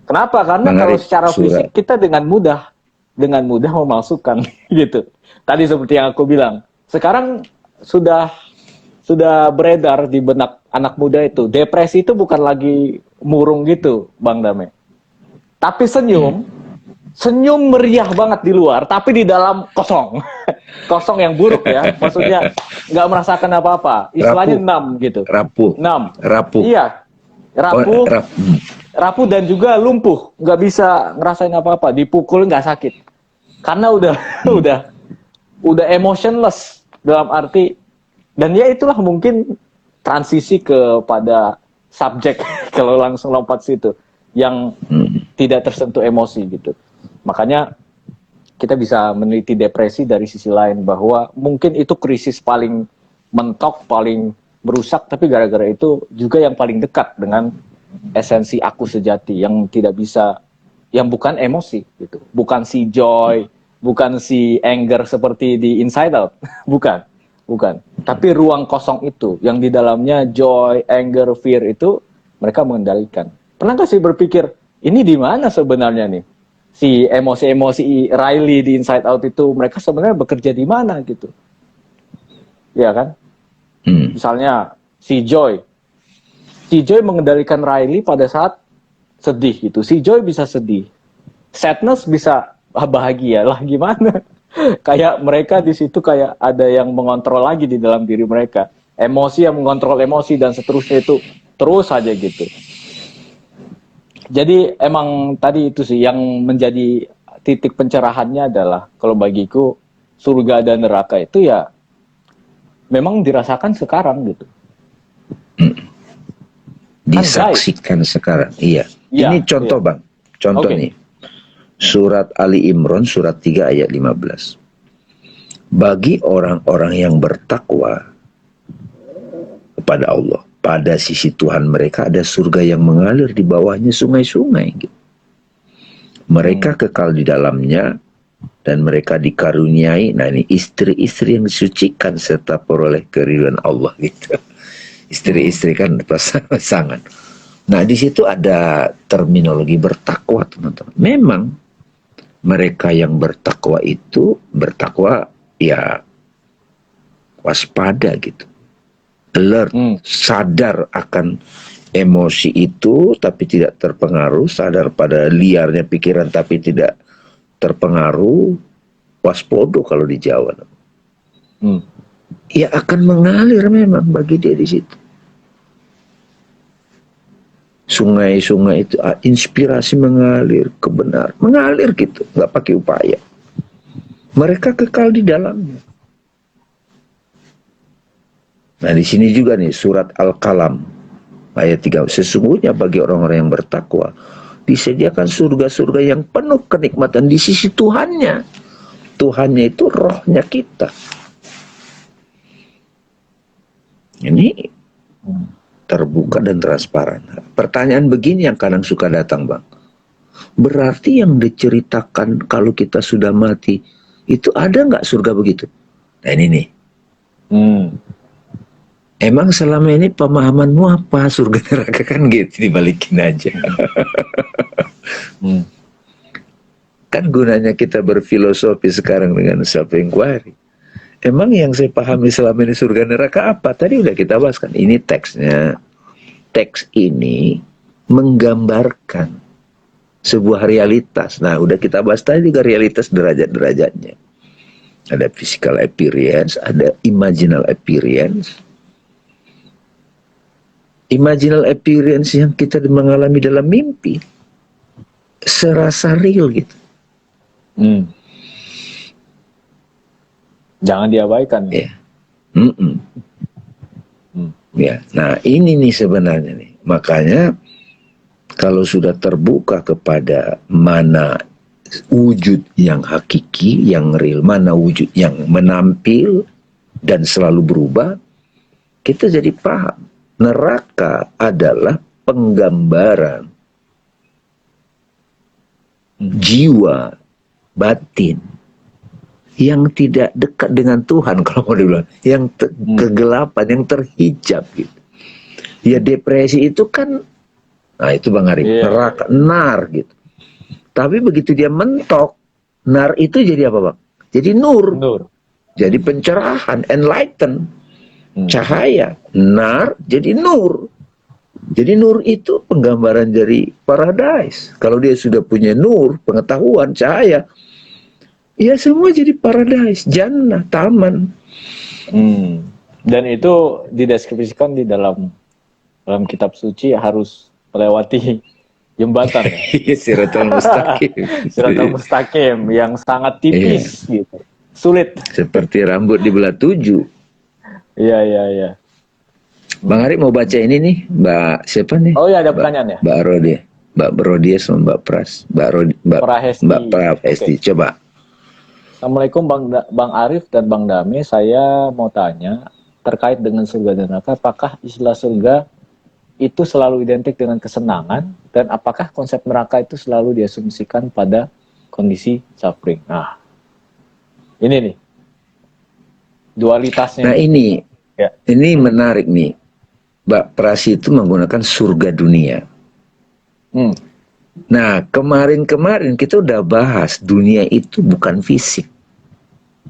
Kenapa? Karena kalau secara fisik kita dengan mudah memalsukan gitu. Tadi seperti yang aku bilang. Sekarang sudah beredar di benak anak muda itu. Depresi itu bukan lagi murung gitu, Bang Dame. Tapi senyum meriah banget di luar, tapi di dalam kosong. Kosong yang buruk ya. Maksudnya nggak merasakan apa-apa. Istilahnya numb gitu. Rapuh. Iya. Rapuh dan juga lumpuh. Nggak bisa ngerasain apa-apa. Dipukul nggak sakit. Karena udah emotionless dalam arti. Dan ya itulah mungkin transisi kepada subjek kalau langsung lompat situ. Yang tidak tersentuh emosi gitu. Makanya kita bisa meneliti depresi dari sisi lain, bahwa mungkin itu krisis paling mentok, paling merusak, tapi gara-gara itu juga yang paling dekat dengan esensi aku sejati, yang tidak bisa, yang bukan emosi gitu, bukan si joy, bukan si anger seperti di Inside Out, bukan, tapi ruang kosong itu yang di dalamnya joy, anger, fear itu mereka mengendalikan. Pernah nggak sih berpikir, ini di mana sebenarnya nih si emosi-emosi Riley di Inside Out itu, mereka sebenarnya bekerja di mana gitu, ya kan? Misalnya si Joy mengendalikan Riley pada saat sedih gitu, si Joy bisa sedih, sadness bisa bahagia lah, gimana? Kayak mereka di situ kayak ada yang mengontrol lagi di dalam diri mereka, emosi yang mengontrol emosi dan seterusnya, itu terus saja gitu. Jadi emang tadi itu sih yang menjadi titik pencerahannya adalah, kalau bagiku surga dan neraka itu ya memang dirasakan sekarang gitu. Disaksikan sekarang, iya. Ya, Ini contoh iya. Bang, contoh Oke. nih. Surat Ali Imran surat 3 ayat 15. Bagi orang-orang yang bertakwa kepada Allah, pada sisi Tuhan mereka ada surga yang mengalir di bawahnya sungai-sungai gitu. Mereka kekal di dalamnya dan mereka dikaruniai, nah ini istri-istri yang disucikan serta peroleh keridhaan Allah gitu. Istri-istri kan pasangan. Nah di situ ada terminologi bertakwa teman-teman. Memang mereka yang bertakwa itu bertakwa ya waspada gitu, alert, sadar akan emosi itu tapi tidak terpengaruh, sadar pada liarnya pikiran tapi tidak terpengaruh, waspodo kalau di Jawa. Ya akan mengalir memang bagi dia di situ. Sungai-sungai itu inspirasi mengalir, kebenaran mengalir gitu, nggak pakai upaya. Mereka kekal di dalamnya. Nah di sini juga nih surat Al-Qalam ayat 3. Sesungguhnya bagi orang-orang yang bertakwa disediakan surga-surga yang penuh kenikmatan di sisi Tuhannya. Tuhannya itu rohnya kita. Ini terbuka dan transparan. Pertanyaan begini yang kadang suka datang Bang. Berarti yang diceritakan kalau kita sudah mati itu ada nggak surga begitu? Nah ini nih. Emang selama ini pemahamanmu apa surga neraka, kan gitu, dibalikin aja. Kan gunanya kita berfilosofi sekarang dengan self inquiry. Emang yang saya pahami selama ini surga neraka apa? Tadi udah kita bahas kan. Ini teksnya. Teks ini menggambarkan sebuah realitas. Nah, udah kita bahas tadi juga realitas derajat-derajatnya. Ada physical appearance, ada imaginal appearance. Imaginal appearance yang kita mengalami dalam mimpi serasa real gitu. Jangan diabaikan. Ya. Ya. Nah ini nih sebenarnya nih. Makanya kalau sudah terbuka kepada mana wujud yang hakiki, yang real, mana wujud yang menampil dan selalu berubah, kita jadi paham. Neraka adalah penggambaran jiwa batin yang tidak dekat dengan Tuhan, kalau mau dibilang, yang kegelapan, yang terhijab gitu. Ya depresi itu kan, nah itu Bang Arif, neraka, nar gitu. Tapi begitu dia mentok, nar itu jadi apa Bang? Jadi nur. Jadi pencerahan, enlighten, cahaya. Nar jadi nur. Jadi nur itu penggambaran dari paradise. Kalau dia sudah punya nur, pengetahuan, cahaya, ya semua jadi paradise, jannah, taman. Dan itu dideskripsikan di dalam kitab suci harus melewati jembatan. Siratal mustaqim. Siratal mustaqim yang sangat tipis gitu. Sulit. Seperti rambut dibelah 7. Iya. Bang Arif mau baca ini nih, Mbak siapa nih? Oh ya, ada pertanyaan ya. Mbak Rodia, Mbak Rodia sama Mbak Pras, Mbak Prahesti. Okay. Coba. Assalamualaikum Bang Arif dan Bang Dame. Saya mau tanya terkait dengan surga dan neraka. Apakah istilah surga itu selalu identik dengan kesenangan dan apakah konsep neraka itu selalu diasumsikan pada kondisi suffering? Nah, ini nih dualitasnya Nah nih. Ya. ini menarik nih. Mbak Pras itu menggunakan surga dunia. Hmm. Nah, kemarin-kemarin kita udah bahas dunia itu bukan fisik.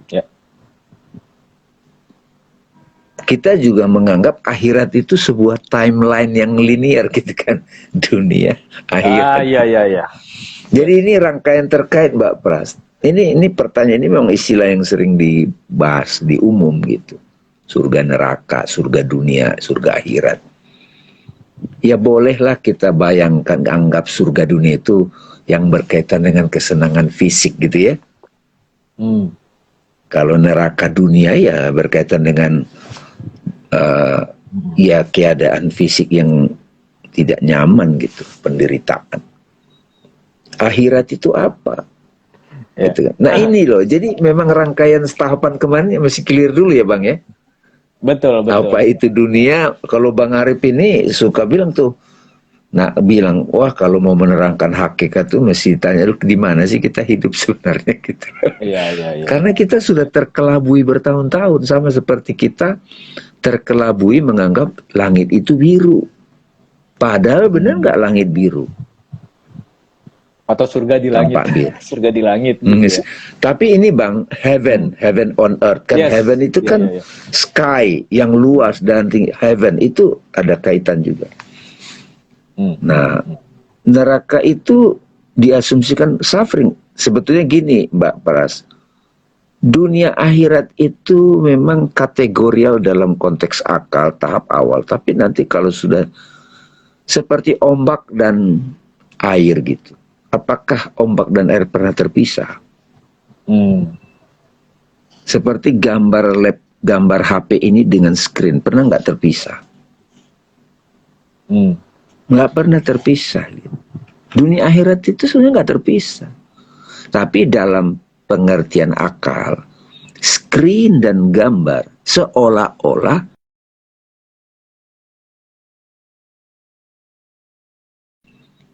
Ya. Kita juga menganggap akhirat itu sebuah timeline yang linear gitu kan. Dunia, akhirat. Iya. Jadi ini rangkaian terkait Mbak Pras. Ini pertanyaan ini memang istilah yang sering dibahas di umum gitu. Surga neraka, surga dunia, surga akhirat. Ya bolehlah kita bayangkan, anggap surga dunia itu yang berkaitan dengan kesenangan fisik gitu ya. Kalau neraka dunia ya berkaitan dengan ya keadaan fisik yang tidak nyaman gitu, penderitaan. Akhirat itu apa? Ya. Gitu kan. Nah ini loh, jadi memang rangkaian tahapan kemarin masih clear dulu ya Bang ya. Betul. Apa itu dunia? Kalau Bang Arif ini suka bilang tuh, nah bilang, wah kalau mau menerangkan hakikat tuh mesti tanya lu di mana sih kita hidup sebenarnya gitu. Iya. Karena kita sudah terkelabui bertahun-tahun, sama seperti kita terkelabui menganggap langit itu biru. Padahal benar nggak langit biru? Atau surga di langit. Tampak biru. Surga di langit gitu ya. Tapi ini Bang, heaven on earth kan. Yes. Heaven itu kan sky yang luas dan tinggi. Heaven itu ada kaitan juga. Nah, neraka itu diasumsikan suffering. Sebetulnya gini Mbak Pras, dunia akhirat itu memang kategorial dalam konteks akal tahap awal. Tapi nanti kalau sudah seperti ombak dan air gitu. Apakah ombak dan air pernah terpisah? Seperti gambar HP ini dengan screen, pernah nggak terpisah? Nggak pernah terpisah. Gitu. Dunia akhirat itu sebenarnya nggak terpisah. Tapi dalam pengertian akal, screen dan gambar seolah-olah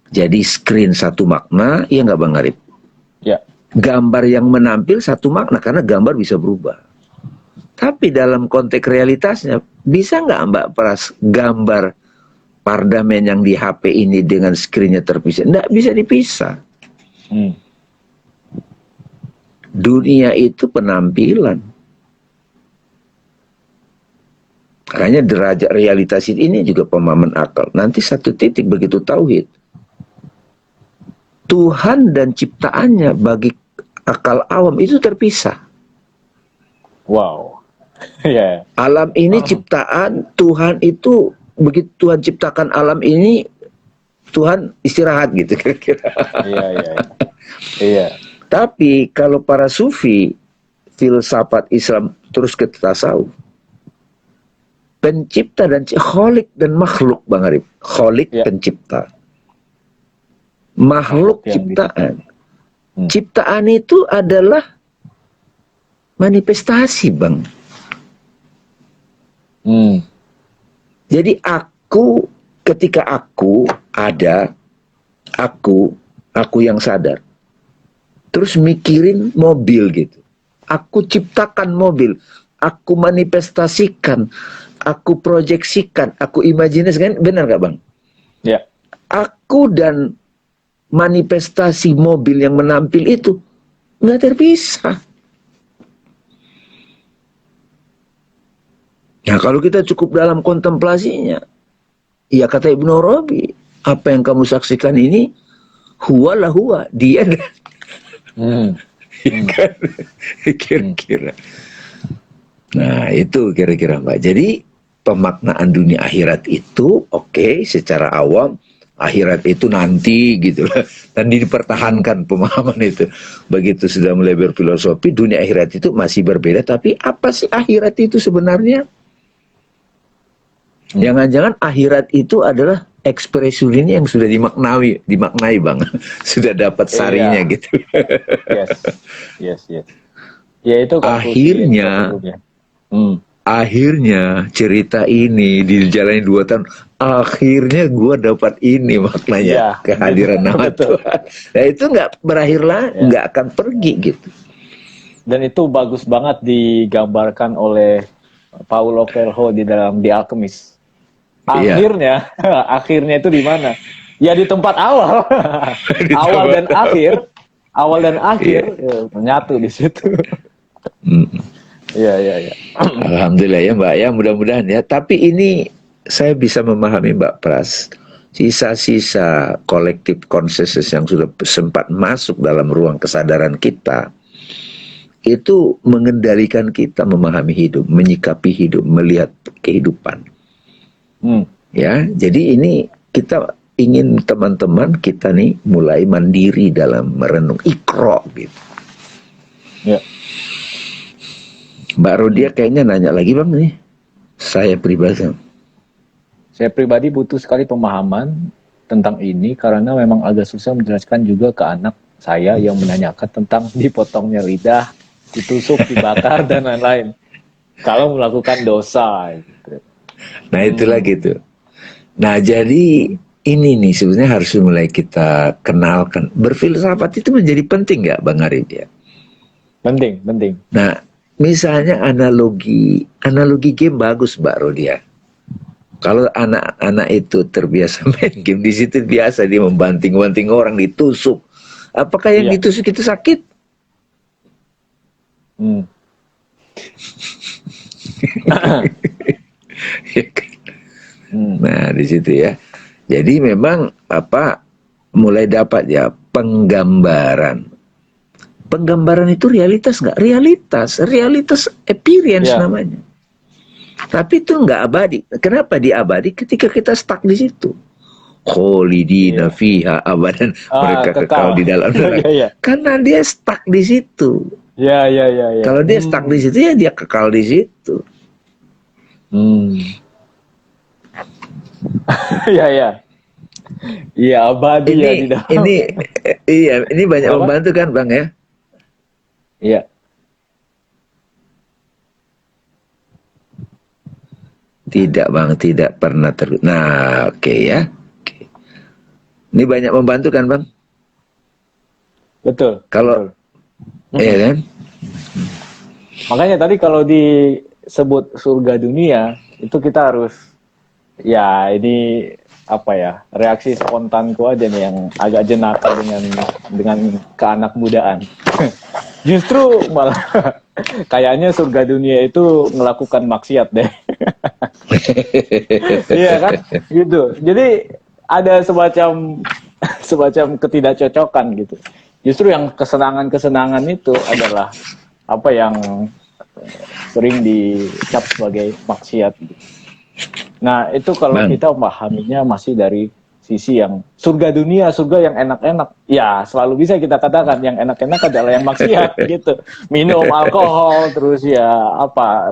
jadi screen satu makna, ya nggak Bang Arif? Ya. Gambar yang menampil satu makna, karena gambar bisa berubah. Tapi dalam konteks realitasnya, bisa nggak Mbak Pras gambar pardamen yang di HP ini dengan screennya terpisah? Nggak bisa dipisah. Dunia itu penampilan. Makanya derajat realitas ini juga pemahaman akal. Nanti satu titik begitu tauhid, Tuhan dan ciptaannya bagi akal awam itu terpisah. Wow. Yeah. Alam ini ciptaan Tuhan itu, begitu Tuhan ciptakan alam ini, Tuhan istirahat gitu kira-kira. Iya. Tapi kalau para sufi, filsafat Islam terus ke tasawuf, pencipta dan kholik dan makhluk Bang Arif. Kholik pencipta. Makhluk ciptaan. Ciptaan itu adalah manifestasi Bang. Jadi ketika aku ada, aku yang sadar, terus mikirin mobil gitu, aku ciptakan mobil, aku manifestasikan, aku proyeksikan, aku imajinasikan, benar gak Bang? Ya. Aku dan manifestasi mobil yang menampil itu nggak terpisah. Nah kalau kita cukup dalam kontemplasinya, ya kata Ibnu Arabi, apa yang kamu saksikan ini huwa la huwa, dia kira-kira. Nah itu kira-kira Mbak. Jadi pemaknaan dunia akhirat itu oke, secara awam akhirat itu nanti gitu dan dipertahankan pemahaman itu. Begitu sudah mulai berfilosofi, dunia akhirat itu masih berbeda. Tapi apa sih akhirat itu sebenarnya? Jangan-jangan akhirat itu adalah ekspresi ini yang sudah dimaknai Bang, sudah dapat sarinya gitu. Yes. Ya itu konklusi yang kita Akhirnya, sebelumnya. Hmm. akhirnya cerita ini dijalani 2 tahun. Akhirnya gua dapat ini maknanya Iya, gitu. kehadiran nama Betul. Tuhan. Nah itu nggak berakhir lah, Ya. nggak akan pergi gitu. Dan itu bagus banget digambarkan oleh Paulo Coelho di dalam The Alchemist. Iya. Akhirnya, akhirnya itu di mana? Ya di tempat awal. Di Awal tempat dan akhir, awal dan Iya. akhir menyatu di situ. Mm. Iya, iya, iya. Alhamdulillah ya Mbak ya, mudah-mudahan ya. Tapi ini saya bisa memahami Mbak Pras, sisa-sisa kolektif consciousness yang sudah sempat masuk dalam ruang kesadaran kita, itu mengendalikan kita memahami hidup, menyikapi hidup, melihat kehidupan. Ya, jadi ini kita ingin teman-teman kita nih mulai mandiri dalam merenung, ikro gitu. Ya. Mbak Rodia kayaknya nanya lagi Bang nih. Saya pribadi. Saya pribadi butuh sekali pemahaman tentang ini karena memang agak susah menjelaskan juga ke anak saya yang menanyakan tentang dipotongnya lidah, ditusuk, dibakar dan lain-lain. Kalau melakukan dosa. Gitu. Nah itulah gitu. Nah jadi ini nih sebenarnya harus mulai kita kenalkan. Berfilsafat itu menjadi penting nggak Bang Arif ya? Penting, penting. Nah misalnya analogi game bagus Mbak Rodia. Kalau anak-anak itu terbiasa main game, di situ biasa dia membanting-banting orang, ditusuk. Apakah yang ditusuk itu sakit? Nah di situ ya. Jadi memang mulai dapat ya penggambaran. Penggambaran itu realitas nggak? Realitas appearance namanya. Tapi itu nggak abadi. Kenapa diabadi? Ketika kita stuck di situ. Kholidina fiha abadan, mereka kekal di dalam neraka. Karena dia stuck di situ. Ya. Kalau dia stuck di situ ya dia kekal di situ. Iya. Iya, abadi ini, ya di dalam. Ini banyak membantu kan Bang ya? Iya. Tidak Bang, tidak pernah Nah, oke ya. Okay. Ini banyak membantu kan Bang? Betul. Kalau iya kan? Makanya tadi kalau disebut surga dunia, itu kita harus ya ini reaksi spontanku aja nih yang agak jenaka dengan keanak mudaan. Justru malah kayaknya surga dunia itu melakukan maksiat deh. Iya kan? Gitu. Jadi ada semacam ketidakcocokan gitu. Justru yang kesenangan-kesenangan itu adalah apa yang sering dicap sebagai maksiat gitu. Nah, itu kalau kita memahaminya masih dari sisi yang surga dunia, surga yang enak-enak. Ya, selalu bisa kita katakan yang enak-enak adalah yang maksiat gitu. Minum alkohol, terus ya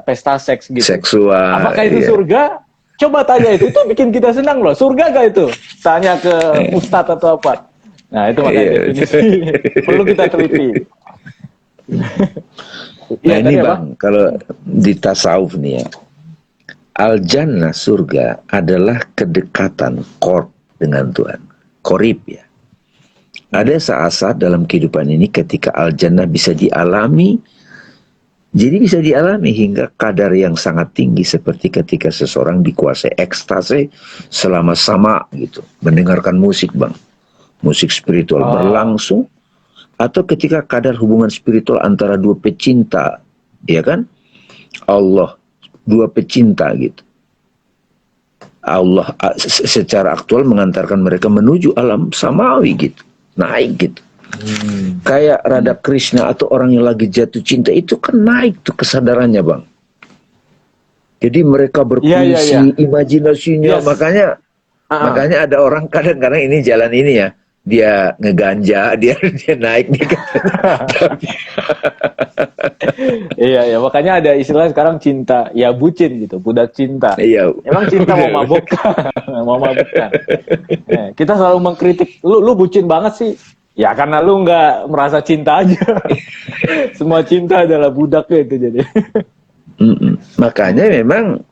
pesta seks gitu. Seksual. Apakah itu surga? Coba tanya itu bikin kita senang loh. Surga gak itu? Tanya ke ustadz atau apa. Nah, itu makanya definisi. Perlu kita teliti. Nah ini Bang, kalau di tasawuf nih ya, al-jannah surga adalah kedekatan korb dengan Tuhan, korib ya. Ada saat-saat dalam kehidupan ini ketika al-jannah bisa dialami, jadi bisa dialami hingga kadar yang sangat tinggi seperti ketika seseorang dikuasai ekstase selama sama gitu, mendengarkan musik Bang, musik spiritual berlangsung. Atau ketika kadar hubungan spiritual antara dua pecinta, ya kan? Allah, dua pecinta gitu. Allah secara aktual mengantarkan mereka menuju alam samawi gitu, naik gitu. Kayak Radha Krishna atau orang yang lagi jatuh cinta itu kan naik tuh kesadarannya Bang. Jadi mereka berpuisi, imajinasinya, makanya ada orang kadang-kadang ini jalan ini ya. Dia ngeganja, dia naik nih. Iya, makanya ada istilah sekarang cinta, ya bucin gitu, budak cinta. Iya. Emang cinta mau mabukkan, mau mabukkan. Kita selalu mengkritik, lu bucin banget sih. Ya karena lu nggak merasa cinta aja. Semua cinta adalah budaknya itu jadi. Makanya memang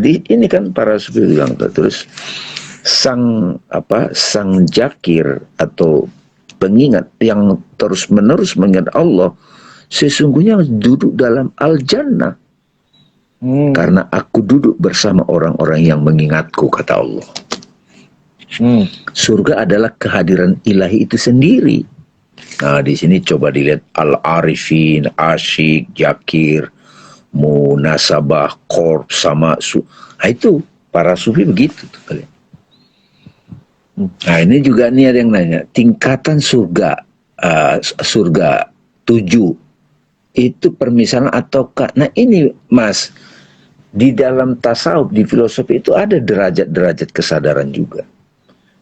ini kan para sufi bilang terus sang jakir atau pengingat yang terus menerus mengingat Allah sesungguhnya duduk dalam al-jannah karena aku duduk bersama orang-orang yang mengingatku, kata Allah. Surga adalah kehadiran ilahi itu sendiri. Nah, di sini coba dilihat al-arifin, asyik, jakir, munasabah, korb, sama nah, itu para sufi begitu tuh kalian. Nah, ini juga nih ada yang nanya, tingkatan surga 7 itu permisalan ataukah? Nah, ini Mas, di dalam tasawuf, di filosofi itu ada derajat-derajat kesadaran juga.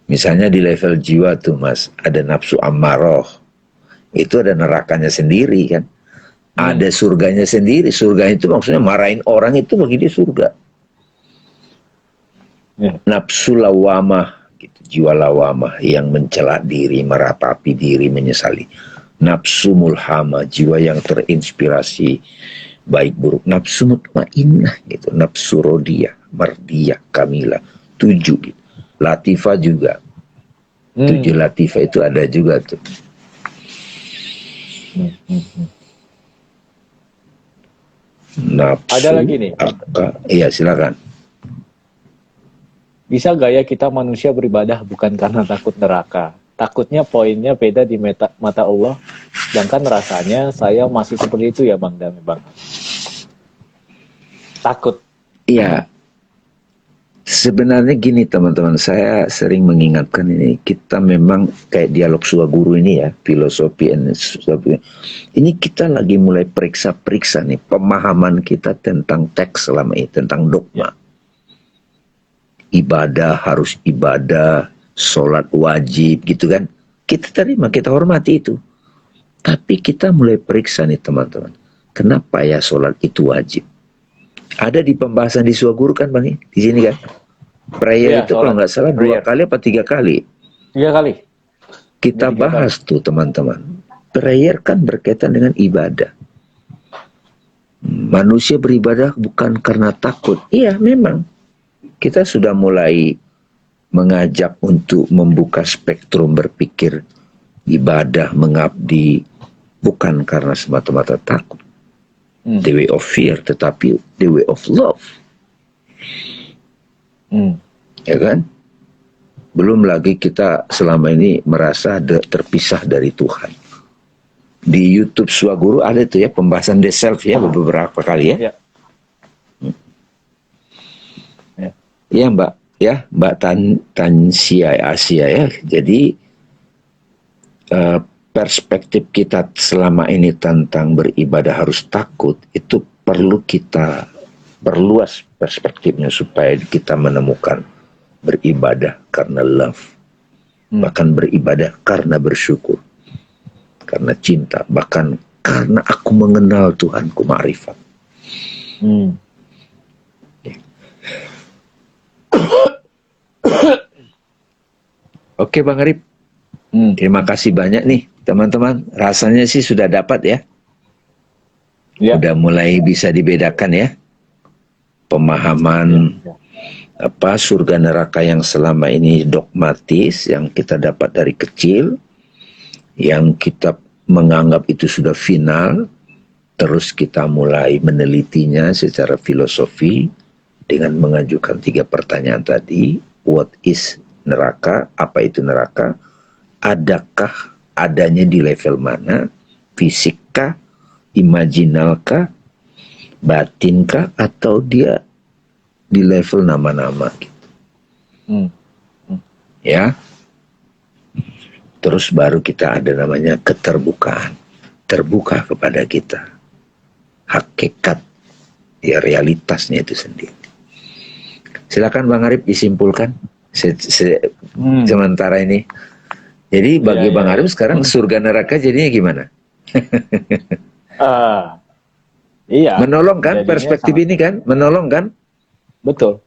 Misalnya di level jiwa tuh Mas, ada nafsu ammaroh. Itu ada nerakanya sendiri kan. Ada surganya sendiri. Surga itu maksudnya marahin orang itu bagi dia surga. Nafsu lawamah, gitu, jiwa lawamah yang mencela diri, meratapi diri, menyesali. Nafsu mulhamah, jiwa yang terinspirasi baik buruk. Nafsu mutmainnah, gitu. Nafsu rodiyah, mardiyah, kamilah. 7 gitu. Latifah juga. 7 latifah itu ada juga tuh. Nafsu, ada lagi nih. Iya silakan. Bisa gak ya kita manusia beribadah bukan karena takut neraka? Takutnya poinnya beda di mata Allah. Sedangkan rasanya saya masih seperti itu ya Bang Dami Bang. Takut. Iya. Sebenarnya gini teman-teman, saya sering mengingatkan ini, kita memang kayak dialog Suaguru ini ya, filosofi ini kita lagi mulai periksa-periksa nih pemahaman kita tentang teks selama ini, tentang dogma. Ibadah harus ibadah, sholat wajib gitu kan, kita terima, kita hormati itu. Tapi kita mulai periksa nih teman-teman, kenapa ya sholat itu wajib? Ada di pembahasan di Suaguru kan Bang, di sini kan. Prayer itu kalau nggak salah 2 kali apa 3 kali? 3 kali. Kita bahas tuh teman-teman. Prayer kan berkaitan dengan ibadah. Manusia beribadah bukan karena takut. Iya memang. Kita sudah mulai mengajak untuk membuka spektrum berpikir ibadah, mengabdi. Bukan karena semata-mata takut. The way of fear, tetapi the way of love. Ya kan? Belum lagi kita selama ini merasa terpisah dari Tuhan. Di YouTube Suaguru ada itu ya pembahasan the self ya beberapa kali ya. Ya Mbak Tansia Asia ya. Jadi perspektif kita selama ini tentang beribadah harus takut, itu perlu kita perluas perspektifnya supaya kita menemukan beribadah karena love, bahkan beribadah karena bersyukur, karena cinta, bahkan karena aku mengenal Tuhanku, ma'rifat. Oke Bang Arif, terima kasih banyak nih teman-teman, rasanya sih sudah dapat ya. Udah mulai bisa dibedakan ya pemahaman surga neraka yang selama ini dogmatis, yang kita dapat dari kecil, yang kita menganggap itu sudah final, terus kita mulai menelitinya secara filosofi dengan mengajukan 3 pertanyaan tadi. What is neraka? Apa itu neraka? Adakah adanya di level mana? Fisikkah? Imajinalkah? Batinkah? Atau dia di level nama-nama gitu. Ya. Terus baru kita ada namanya keterbukaan. Terbuka kepada kita. Hakikat. Ya realitasnya itu sendiri. Silakan Bang Arif disimpulkan. Sementara ini. Jadi bagi Bang Arif sekarang surga neraka jadinya gimana? Iya. Menolong kan perspektif ini kan? Menolong kan? Betul.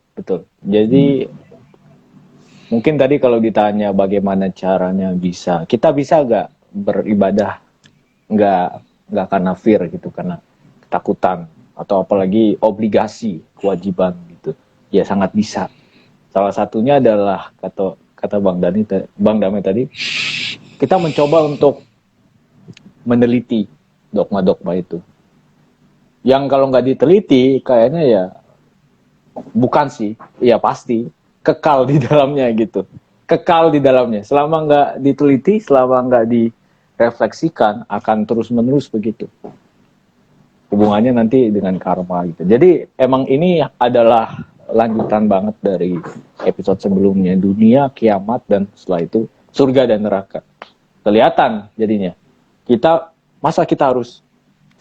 Jadi mungkin tadi kalau ditanya bagaimana caranya kita bisa gak beribadah nggak karena fear gitu, karena ketakutan atau apalagi obligasi, kewajiban gitu. Ya sangat bisa. Salah satunya adalah kata Bang Dame tadi, kita mencoba untuk meneliti dogma-dogma itu. Yang kalau nggak diteliti, kayaknya ya bukan sih, ya pasti kekal di dalamnya gitu. Kekal di dalamnya. Selama nggak diteliti, selama nggak direfleksikan, akan terus-menerus begitu. Hubungannya nanti dengan karma gitu. Jadi emang ini adalah lanjutan banget dari episode sebelumnya, dunia, kiamat, dan setelah itu surga dan neraka. Kelihatan jadinya. Masa kita harus,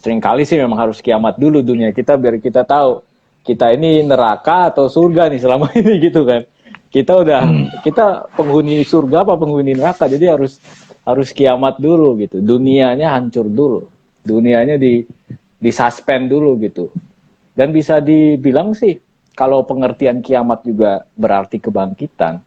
seringkali sih memang harus kiamat dulu dunia kita biar kita tahu kita ini neraka atau surga nih selama ini gitu kan. Kita penghuni surga apa penghuni neraka, jadi harus kiamat dulu gitu. Dunianya hancur dulu. Dunianya disuspend dulu gitu. Dan bisa dibilang sih kalau pengertian kiamat juga berarti kebangkitan,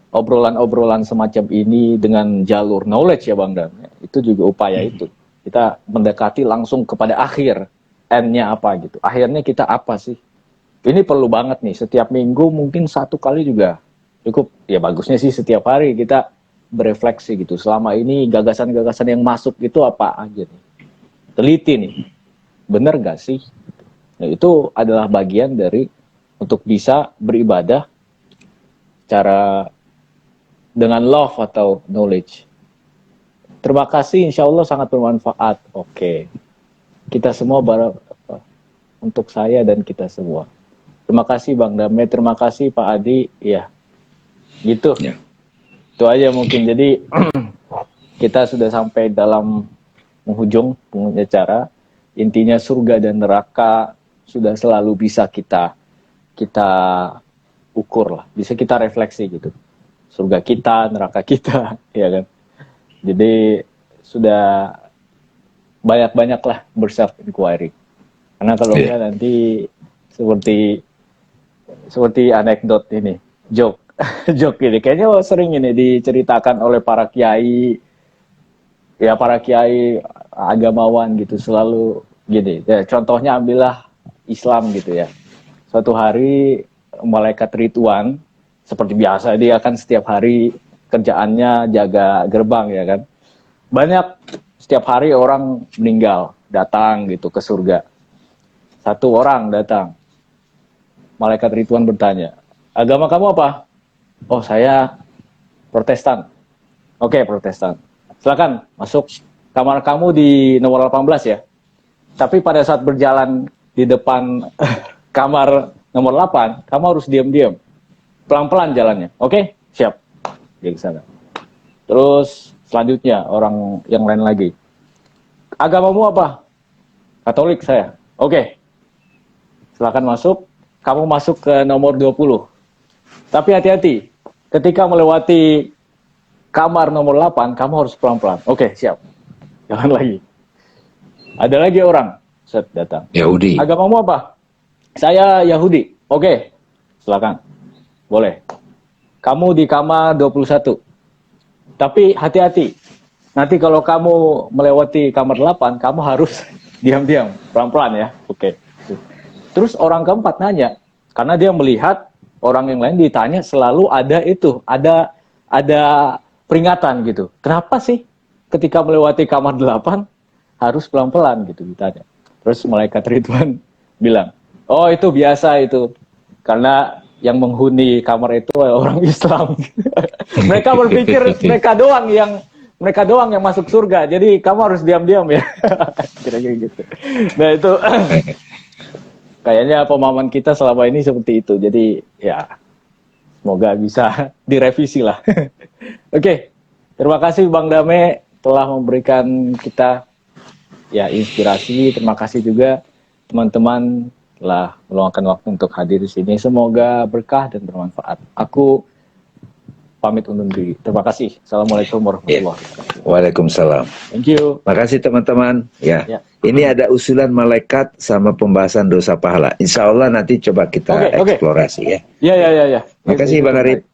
obrolan-obrolan semacam ini dengan jalur knowledge ya Bang Dan, itu juga upaya itu. Kita mendekati langsung kepada akhir, end-nya apa gitu. Akhirnya kita apa sih? Ini perlu banget nih, setiap minggu mungkin 1 kali juga cukup. Ya bagusnya sih setiap hari kita berefleksi gitu. Selama ini gagasan-gagasan yang masuk itu apa aja nih? Teliti nih, bener gak sih? Nah, itu adalah bagian dari untuk bisa beribadah cara dengan love atau knowledge. Terima kasih, insya Allah sangat bermanfaat. Oke, kita semua untuk saya dan kita semua. Terima kasih Bang Dame, terima kasih Pak Adi. Ya, gitu. Ya. Itu aja mungkin. Jadi kita sudah sampai dalam menghujung acara. Intinya surga dan neraka sudah selalu bisa kita ukur lah, bisa kita refleksi gitu. Surga kita, neraka kita, ya kan. Jadi sudah banyak-banyak lah berself inquiry. Karena kalau enggak nanti seperti anekdot ini, joke ini. Kayaknya sering ini diceritakan oleh para kiai agamawan gitu, selalu gini. Ya, contohnya ambillah Islam gitu ya. Suatu hari malaikat Ridwan, seperti biasa dia akan setiap hari kerjaannya jaga gerbang ya kan. Banyak setiap hari orang meninggal, datang gitu ke surga. Satu orang datang. Malaikat Ridwan bertanya, agama kamu apa? Oh, saya Protestan. Oke, Protestan. Silakan masuk, kamar kamu di nomor 18 ya. Tapi pada saat berjalan di depan kamar nomor 8, kamu harus diam-diam. Pelan-pelan jalannya. Oke? Siap. Dia ke sana. Terus selanjutnya orang yang lain lagi. Agamamu apa? Katolik saya. Oke. Silakan masuk. Kamu masuk ke nomor 20. Tapi hati-hati. Ketika melewati kamar nomor 8, kamu harus pelan-pelan. Oke, siap. Jalan lagi. Ada lagi orang. Set datang. Yahudi. Agamamu apa? Saya Yahudi. Oke. Silakan. Boleh. Kamu di kamar 21. Tapi hati-hati. Nanti kalau kamu melewati kamar 8, kamu harus diam-diam, pelan-pelan ya. Oke. Terus orang keempat nanya, karena dia melihat orang yang lain ditanya selalu ada peringatan gitu. Kenapa sih ketika melewati kamar 8 harus pelan-pelan gitu ditanya. Terus malaikat Ridwan bilang, oh itu biasa itu. Karena yang menghuni kamar itu orang Islam. Mereka berpikir mereka doang yang masuk surga. Jadi kamu harus diam-diam ya. Kira-kira gitu. Nah itu kayaknya pemahaman kita selama ini seperti itu. Jadi ya semoga bisa direvisi lah. Oke. Terima kasih Bang Dame telah memberikan kita ya inspirasi. Terima kasih juga teman-teman telah meluangkan waktu untuk hadir di sini. Semoga berkah dan bermanfaat. Aku pamit undur diri. Terima kasih. Assalamualaikum warahmatullahi wabarakatuh. Waalaikumsalam. Thank you. Makasih teman-teman. Ya. Ini ada usulan malaikat sama pembahasan dosa pahala. Insya Allah nanti coba kita eksplorasi ya. Ya. Makasih Bang Arif.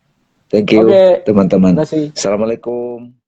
Thank you teman-teman. Assalamualaikum.